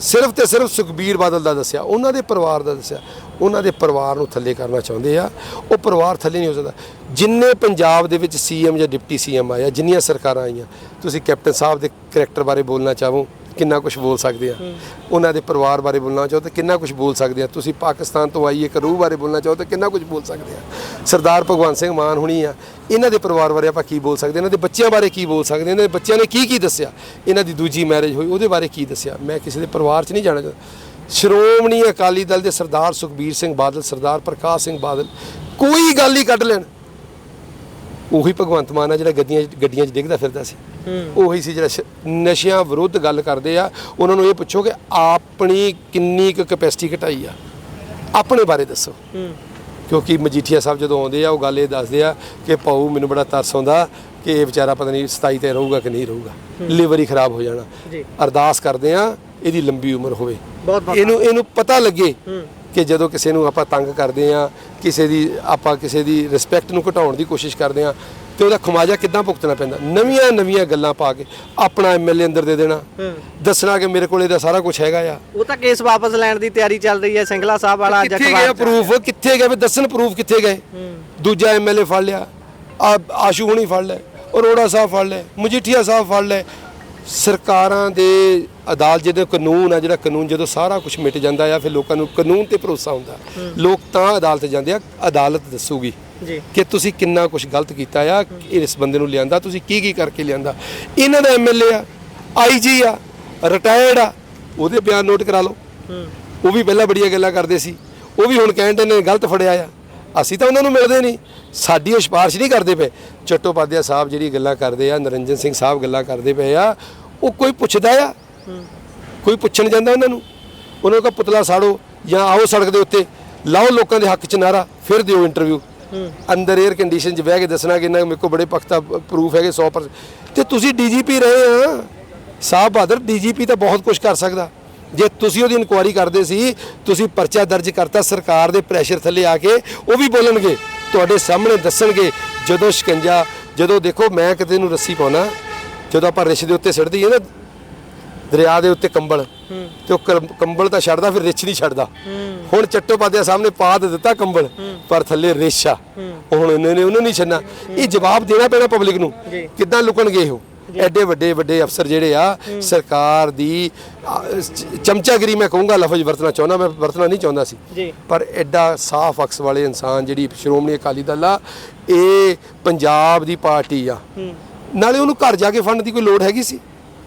ਸਿਰਫ ਤੇ ਸਿਰਫ ਸੁਖਬੀਰ ਬਾਦਲ ਦਾ ਦੱਸਿਆ, ਉਹਨਾਂ ਦੇ ਪਰਿਵਾਰ ਦਾ ਦੱਸਿਆ। ਉਹਨਾਂ ਦੇ ਪਰਿਵਾਰ ਨੂੰ ਥੱਲੇ ਕਰਨਾ ਚਾਹੁੰਦੇ ਆ, ਉਹ ਪਰਿਵਾਰ ਥੱਲੇ ਨਹੀਂ ਹੋ ਸਕਦਾ। ਜਿੰਨੇ ਪੰਜਾਬ ਦੇ ਵਿੱਚ ਸੀਐਮ ਜਾਂ ਡਿਪਟੀ ਸੀਐਮ ਆਇਆ, ਜਿੰਨੀਆਂ ਸਰਕਾਰਾਂ ਆਈਆਂ, ਤੁਸੀਂ ਕੈਪਟਨ ਸਾਹਿਬ ਦੇ ਕਰੈਕਟਰ ਬਾਰੇ ਬੋਲਣਾ ਚਾਹੋ ਕਿੰਨਾ ਕੁਝ ਬੋਲ ਸਕਦੇ ਆ, ਉਹਨਾਂ ਦੇ ਪਰਿਵਾਰ ਬਾਰੇ ਬੋਲਣਾ ਚਾਹੋ ਤਾਂ ਕਿੰਨਾ ਕੁਝ ਬੋਲ ਸਕਦੇ ਆ, ਤੁਸੀਂ ਪਾਕਿਸਤਾਨ ਤੋਂ ਆਈ ਇੱਕ ਰੂਹ ਬਾਰੇ ਬੋਲਣਾ ਚਾਹੋ ਤਾਂ ਕਿੰਨਾ ਕੁਝ ਬੋਲ ਸਕਦੇ ਆ। ਸਰਦਾਰ ਭਗਵੰਤ ਸਿੰਘ ਮਾਨ ਹੁਣੀ ਆ, ਇਹਨਾਂ ਦੇ ਪਰਿਵਾਰ ਬਾਰੇ ਆਪਾਂ ਕੀ ਬੋਲ ਸਕਦੇ, ਇਹਨਾਂ ਦੇ ਬੱਚਿਆਂ ਬਾਰੇ ਕੀ ਬੋਲ ਸਕਦੇ, ਇਹਨਾਂ ਦੇ ਬੱਚਿਆਂ ਨੇ ਕੀ ਦੱਸਿਆ, ਇਹਨਾਂ ਦੀ ਦੂਜੀ ਮੈਰਿਜ ਹੋਈ ਉਹਦੇ ਬਾਰੇ ਕੀ ਦੱਸਿਆ। ਮੈਂ ਕਿਸੇ ਦੇ ਪਰਿਵਾਰ 'ਚ ਨਹੀਂ ਜਾਣਾ ਚਾਹੁੰਦਾ। ਸ਼੍ਰੋਮਣੀ ਅਕਾਲੀ ਦਲ ਦੇ ਸਰਦਾਰ ਸੁਖਬੀਰ ਸਿੰਘ ਬਾਦਲ, ਸਰਦਾਰ ਪ੍ਰਕਾਸ਼ ਸਿੰਘ ਬਾਦਲ ਕੋਈ ਗੱਲ ਹੀ ਕੱਢ ਲੈਣ, ਉਹੀ ਭਗਵੰਤ ਮਾਨ ਆ ਜਿਹੜਾ ਗੱਡੀਆਂ 'ਚ ਡਿੱਗਦਾ ਫਿਰਦਾ ਸੀ, ਉਹੀ ਸੀ ਜਿਹੜਾ ਨਸ਼ਿਆਂ ਵਿਰੁੱਧ ਗੱਲ ਕਰਦੇ ਆ। ਉਹਨਾਂ ਨੂੰ ਇਹ ਪੁੱਛੋ ਕਿ ਆਪਣੀ ਕਿੰਨੀ ਕੁ ਕੈਪੈਸਿਟੀ ਘਟਾਈ ਆ, ਆਪਣੇ ਬਾਰੇ ਦੱਸੋ। ਕਿਉਂਕਿ ਮਜੀਠੀਆ ਸਾਹਿਬ ਜਦੋਂ ਆਉਂਦੇ ਆ ਉਹ ਗੱਲ ਇਹ ਦੱਸਦੇ ਆ ਕਿ ਭਾਊ ਮੈਨੂੰ ਬੜਾ ਤਰਸ ਆਉਂਦਾ ਕਿ ਇਹ ਵਿਚਾਰਾ ਪਤਾ ਨਹੀਂ 27 ਤੇ ਰਹੂਗਾ ਕਿ ਨਹੀਂ ਰਹੂਗਾ, ਲਿਵਰ ਹੀ ਖਰਾਬ ਹੋ ਜਾਣਾ। ਅਰਦਾਸ ਕਰਦੇ ਆ ਇਹਦੀ ਲੰਬੀ ਉਮਰ ਹੋਵੇ, ਇਹਨੂੰ ਪਤਾ ਲੱਗੇ ਕਿ ਜਦੋਂ ਕਿਸੇ ਨੂੰ ਆਪਾਂ ਤੰਗ ਕਰਦੇ ਆ, ਕਿਸੇ ਦੀ ਰਿਸਪੈਕਟ ਨੂੰ ਘਟਾਉਣ ਦੀ ਕੋਸ਼ਿਸ਼ ਕਰਦੇ ਆ ਤੇ ਉਹਦਾ ਖਮਾਜਾ ਕਿੱਦਾਂ ਭੁਗਤਣਾ ਪੈਂਦਾ। ਨਵੀਆਂ ਗੱਲਾਂ ਪਾ ਕੇ ਆਪਣਾ ਐਮਐਲਏ ਅੰਦਰ ਦੇ ਦੇਣਾ, ਦੱਸਣਾ ਕਿ ਮੇਰੇ ਕੋਲ ਇਹਦਾ ਸਾਰਾ ਕੁਝ ਹੈਗਾ ਆ। ਉਹ ਤਾਂ ਕੇਸ ਵਾਪਸ ਲੈਣ ਦੀ ਤਿਆਰੀ ਚੱਲ ਰਹੀ ਹੈ ਸਿੰਗਲਾ ਸਾਹਿਬ ਵਾਲਾ। ਅੱਜ ਕਿੱਥੇ ਗਿਆ ਪ੍ਰੂਫ? ਕਿੱਥੇ ਗਏ? ਦੱਸਣ ਪ੍ਰੂਫ ਕਿੱਥੇ ਗਏ? ਦੂਜਾ ਐਮਐਲਏ ਫੜ ਲਿਆ, ਆਸ਼ੂ ਹੁਣੀ ਫੜ ਲੈ, ਅਰੋੜਾ ਸਾਹਿਬ ਫੜ ਲੈ, ਮਜੀਠੀਆ ਸਾਹਿਬ ਫੜ ਲੈ। ਸਰਕਾਰਾਂ ਦੇ ਅਦਾਲਤ ਜਦੋਂ ਕਾਨੂੰਨ ਆ, ਜਿਹੜਾ ਕਾਨੂੰਨ ਜਦੋਂ ਸਾਰਾ ਕੁਝ ਮਿਟ ਜਾਂਦਾ ਆ, ਫਿਰ ਲੋਕਾਂ ਨੂੰ ਕਾਨੂੰਨ ਤੇ ਭਰੋਸਾ ਹੁੰਦਾ। ਲੋਕ ਤਾਂ ਅਦਾਲਤ ਜਾਂਦੇ ਆ, ਅਦਾਲਤ ਦੱਸੂਗੀ ਕਿ ਤੁਸੀਂ ਕਿੰਨਾ ਕੁਝ ਗਲਤ ਕੀਤਾ ਆ, ਇਸ ਬੰਦੇ ਨੂੰ ਲਿਆਂਦਾ, ਤੁਸੀਂ ਕੀ ਕਰਕੇ ਲਿਆਂਦਾ। ਇਹਨਾਂ ਦਾ ਐਮਐਲਏ ਆ, ਆਈਜੀ ਆ, ਰਿਟਾਇਰਡ ਆ, ਉਹਦੇ ਬਿਆਨ ਨੋਟ ਕਰਾ ਲਓ। ਉਹ ਵੀ ਪਹਿਲਾਂ ਬੜੀਆਂ ਗੱਲਾਂ ਕਰਦੇ ਸੀ, ਉਹ ਵੀ ਹੁਣ ਕਹਿੰਦੇ ਨੇ ਗਲਤ ਫੜਿਆ ਆ। ਅਸੀਂ ਤਾਂ ਉਹਨਾਂ ਨੂੰ ਮਿਲਦੇ ਨਹੀਂ, ਸਾਡੀ ਉਹ ਸਿਫਾਰਿਸ਼ ਨਹੀਂ ਕਰਦੇ ਪਏ। ਚੱਟੋਪਾਧਿਆ ਸਾਹਿਬ ਜਿਹੜੀ ਗੱਲਾਂ ਕਰਦੇ ਆ, ਨਰਿੰਜਨ ਸਿੰਘ ਸਾਹਿਬ ਗੱਲਾਂ ਕਰਦੇ ਪਏ ਆ, ਉਹ ਕੋਈ ਪੁੱਛਦਾ ਆ? ਕੋਈ ਪੁੱਛਣ ਜਾਂਦਾ ਉਹਨਾਂ ਨੂੰ? ਉਹਨਾਂ ਦਾ ਪੁਤਲਾ ਸਾੜੋ ਜਾਂ ਆਓ ਸੜਕ ਦੇ ਉੱਤੇ ਲਾਓ ਲੋਕਾਂ ਦੇ ਹੱਕ 'ਚ ਨਾਰਾ, ਫਿਰ ਦਿਓ ਇੰਟਰਵਿਊ। ਅੰਦਰ 에ਅਰ ਕੰਡੀਸ਼ਨ 'ਚ ਬਹਿ ਕੇ ਦੱਸਣਾ ਕਿ ਇਹਨਾਂ ਮੇਰੇ ਕੋਲ ਬੜੇ ਪਖਤਾ ਪ੍ਰੂਫ ਹੈਗੇ 100%। ਤੇ ਤੁਸੀਂ ਡੀਜੀਪੀ ਰਹੇ ਆ ਸਾਹਿਬ ਬਹਾਦਰ, ਡੀਜੀਪੀ ਤਾਂ ਬਹੁਤ ਕੁਝ ਕਰ ਸਕਦਾ। ਜੇ ਤੁਸੀਂ ਉਹਦੀ ਇਨਕੁਆਇਰੀ ਕਰਦੇ ਸੀ, ਤੁਸੀਂ ਪਰਚਾ ਦਰਜ ਕਰਤਾ, ਸਰਕਾਰ ਦੇ ਪ੍ਰੈਸ਼ਰ ਥੱਲੇ ਆ ਕੇ ਉਹ ਵੀ ਬੋਲਣਗੇ, ਤੁਹਾਡੇ ਸਾਹਮਣੇ ਦੱਸਣਗੇ। ਜਦੋਂ ਸ਼ਿਕੰਜਾ, ਜਦੋਂ ਦੇਖੋ ਮੈਂ ਕਿਤੇ ਨੂੰ ਰੱਸੀ ਪਾਉਣਾ, ਜਦੋਂ ਆਪਾਂ ਰਿਛ ਦੇ ਉੱਤੇ ਸਿੱਟਦੀ ਹੈ ਨਾ ਦਰਿਆ ਦੇ ਉੱਤੇ ਕੰਬਲ, ਤੇ ਉਹ ਕੰਬਲ ਤਾਂ ਛੱਡਦਾ, ਫਿਰ ਰਿਛ ਨਹੀਂ ਛੱਡਦਾ। ਹੁਣ ਚੱਟੋਪਾਧਿਆ ਸਾਹਮਣੇ ਪਾ ਦਿੱਤਾ ਕੰਬਲ, ਪਰ ਥੱਲੇ ਰਿਛ ਆ, ਹੁਣ ਉਹਨੂੰ ਨਹੀਂ ਛੱਡਣਾ। ਇਹ ਜਵਾਬ ਦੇਣਾ ਪੈਣਾ ਪਬਲਿਕ ਨੂੰ। ਕਿੱਦਾਂ ਲੁਕਣਗੇ ਉਹ? ਐਡੇ ਵੱਡੇ ਅਫਸਰ ਜਿਹੜੇ ਆ, ਸਰਕਾਰ ਦੀ ਚਮਚਾਗਿਰੀ ਮੈਂ ਕਹੂੰਗਾ ਲਫ਼ਜ਼ ਵਰਤਣਾ ਚਾਹੁੰਦਾ, ਮੈਂ ਵਰਤਣਾ ਨਹੀਂ ਚਾਹੁੰਦਾ ਸੀ, ਪਰ ਐਡਾ ਸਾਫ਼ ਅਕਸ ਵਾਲੇ ਇਨਸਾਨ ਜਿਹੜੀ ਸ਼੍ਰੋਮਣੀ ਅਕਾਲੀ ਦਲ ਆ, ਇਹ ਪੰਜਾਬ ਦੀ ਪਾਰਟੀ ਆ। ਨਾਲੇ ਉਹਨੂੰ ਘਰ ਜਾ ਕੇ ਫੰਡ ਦੀ ਕੋਈ ਲੋੜ ਹੈਗੀ ਸੀ?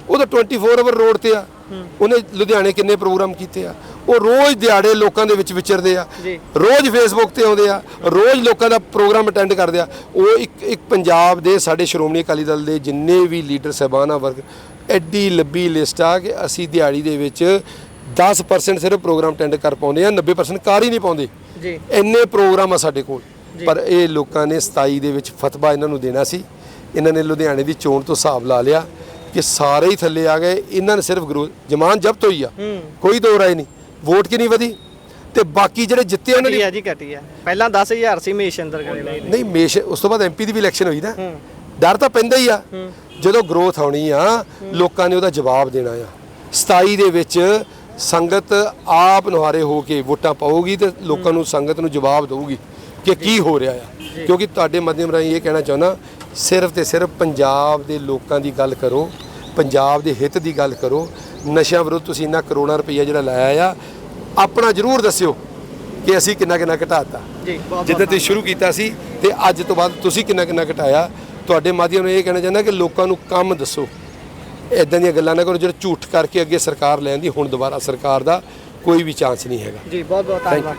ਉਹ ਤਾਂ 24 ਆਵਰ ਰੋਡ ਤੇ ਆ। ਉਹਨੇ ਲੁਧਿਆਣੇ ਕਿੰਨੇ ਪ੍ਰੋਗਰਾਮ ਕੀਤੇ ਆ। ਉਹ ਰੋਜ਼ ਦਿਹਾੜੇ ਲੋਕਾਂ ਦੇ ਵਿੱਚ ਵਿਚਰਦੇ ਆ, ਰੋਜ਼ ਫੇਸਬੁੱਕ ਤੇ ਆਉਂਦੇ ਆ, ਰੋਜ਼ ਲੋਕਾਂ ਦਾ ਪ੍ਰੋਗਰਾਮ ਅਟੈਂਡ ਕਰਦੇ ਆ। ਉਹ ਇੱਕ ਪੰਜਾਬ ਦੇ ਸਾਡੇ ਸ਼੍ਰੋਮਣੀ ਅਕਾਲੀ ਦਲ ਦੇ ਜਿੰਨੇ ਵੀ ਲੀਡਰ ਸਾਹਿਬਾਨ ਆ ਵਰਗ, ਐਡੀ ਲੰਬੀ ਲਿਸਟ ਆ ਕਿ ਅਸੀਂ ਦਿਹਾੜੀ ਦੇ ਵਿੱਚ 10% ਸਿਰਫ ਪ੍ਰੋਗਰਾਮ ਅਟੈਂਡ ਕਰ ਪਾਉਂਦੇ ਆ, 90% ਕਰ ਹੀ ਨਹੀਂ ਪਾਉਂਦੇ। ਇੰਨੇ ਪ੍ਰੋਗਰਾਮ ਆ ਸਾਡੇ ਕੋਲ। ਪਰ ਇਹ ਲੋਕਾਂ ਨੇ 27 ਦੇ ਵਿੱਚ ਫਤਵਾ ਇਹਨਾਂ ਨੂੰ ਦੇਣਾ ਸੀ। ਇਹਨਾਂ ਨੇ ਲੁਧਿਆਣੇ ਦੀ ਚੋਣ ਤੋਂ ਹਿਸਾਬ ਲਾ ਲਿਆ ਕਿ ਸਾਰੇ ਹੀ ਥੱਲੇ ਆ ਗਏ। ਇਹਨਾਂ ਨੇ ਸਿਰਫ ਜ਼ਮਾਨਤ ਜ਼ਬਤ ਹੋਈ ਆ, ਕੋਈ ਦੋ ਰਾਏ ਨਹੀਂ। ਵੋਟ ਕਿੰਨੀ ਵਧੀ? ਤੇ ਬਾਕੀ ਜਿਹੜੇ ਜਿੱਤੇ ਉਹਨਾਂ ਦੀ ਘਟੀ ਆ ਜੀ, ਘਟੀ ਆ। ਪਹਿਲਾਂ 10000 ਸੀ ਮੇਸ਼ੰਦਰ ਕਰੇ ਨਹੀਂ ਮੇਸ਼ ਉਸ ਤੋਂ ਬਾਅਦ ਐਮਪੀ ਦੀ ਵੀ ਇਲੈਕਸ਼ਨ ਹੋਈ ਨਾ, ਡਰ ਤਾਂ ਪੈਂਦਾ ਹੀ ਆ। ਜਦੋਂ ਗਰੋਥ ਆਉਣੀ ਆ ਲੋਕਾਂ ਨੇ ਉਹਦਾ ਜਵਾਬ ਦੇਣਾ ਆ। 27 ਦੇ ਵਿੱਚ ਸੰਗਤ ਆਪ ਨੁਹਾਰੇ ਹੋ ਕੇ ਵੋਟਾਂ ਪਾਊਗੀ ਤੇ ਲੋਕਾਂ ਨੂੰ ਸੰਗਤ ਨੂੰ ਜਵਾਬ ਦਊਗੀ ਕਿ ਕੀ ਹੋ ਰਿਹਾ ਆ। ਕਿਉਂਕਿ ਤੁਹਾਡੇ ਮਾਧਿਅਮ ਰਾਹੀਂ ਇਹ ਕਹਿਣਾ ਚਾਹੁੰਦਾ, ਸਿਰਫ ਤੇ ਸਿਰਫ ਪੰਜਾਬ ਦੇ ਲੋਕਾਂ ਦੀ ਗੱਲ ਕਰੋ, ਪੰਜਾਬ ਦੇ ਹਿੱਤ ਦੀ ਗੱਲ ਕਰੋ। ਨਸ਼ਿਆਂ ਵਿਰੁੱਧ ਤੁਸੀਂ ਇੰਨਾ ਕਰੋੜਾਂ ਰੁਪਈਆ ਜਿਹੜਾ ਲਾਇਆ ਆ, ਆਪਣਾ ਜ਼ਰੂਰ ਦੱਸਿਓ ਕਿ ਅਸੀਂ ਕਿੰਨਾ ਕਿੰਨਾ ਘਟਾਤਾ ਜੀ। ਜਿੱਦਾਂ ਤੁਸੀਂ ਸ਼ੁਰੂ ਕੀਤਾ ਸੀ ਤੇ ਅੱਜ ਤੋਂ ਬਾਅਦ ਤੁਸੀਂ ਕਿੰਨਾ ਕਿੰਨਾ ਘਟਾਇਆ। ਤੁਹਾਡੇ ਮਾਧਿਅਮ ਨੂੰ ਇਹ ਕਹਿਣਾ ਚਾਹੁੰਦਾ ਕਿ ਲੋਕਾਂ ਨੂੰ ਕੰਮ ਦੱਸੋ, ਇਦਾਂ ਦੀਆਂ ਗੱਲਾਂ ਨਾ ਕਰੋ ਜਿਹੜਾ ਝੂਠ ਕਰਕੇ ਅੱਗੇ ਸਰਕਾਰ ਲੈਣ ਦੀ। ਹੁਣ ਦੁਬਾਰਾ ਸਰਕਾਰ ਦਾ ਕੋਈ ਵੀ ਚਾਂਸ ਨਹੀਂ ਹੈਗਾ। ਜੀ ਬਹੁਤ ਬਹੁਤ ਧੰਨਵਾਦ।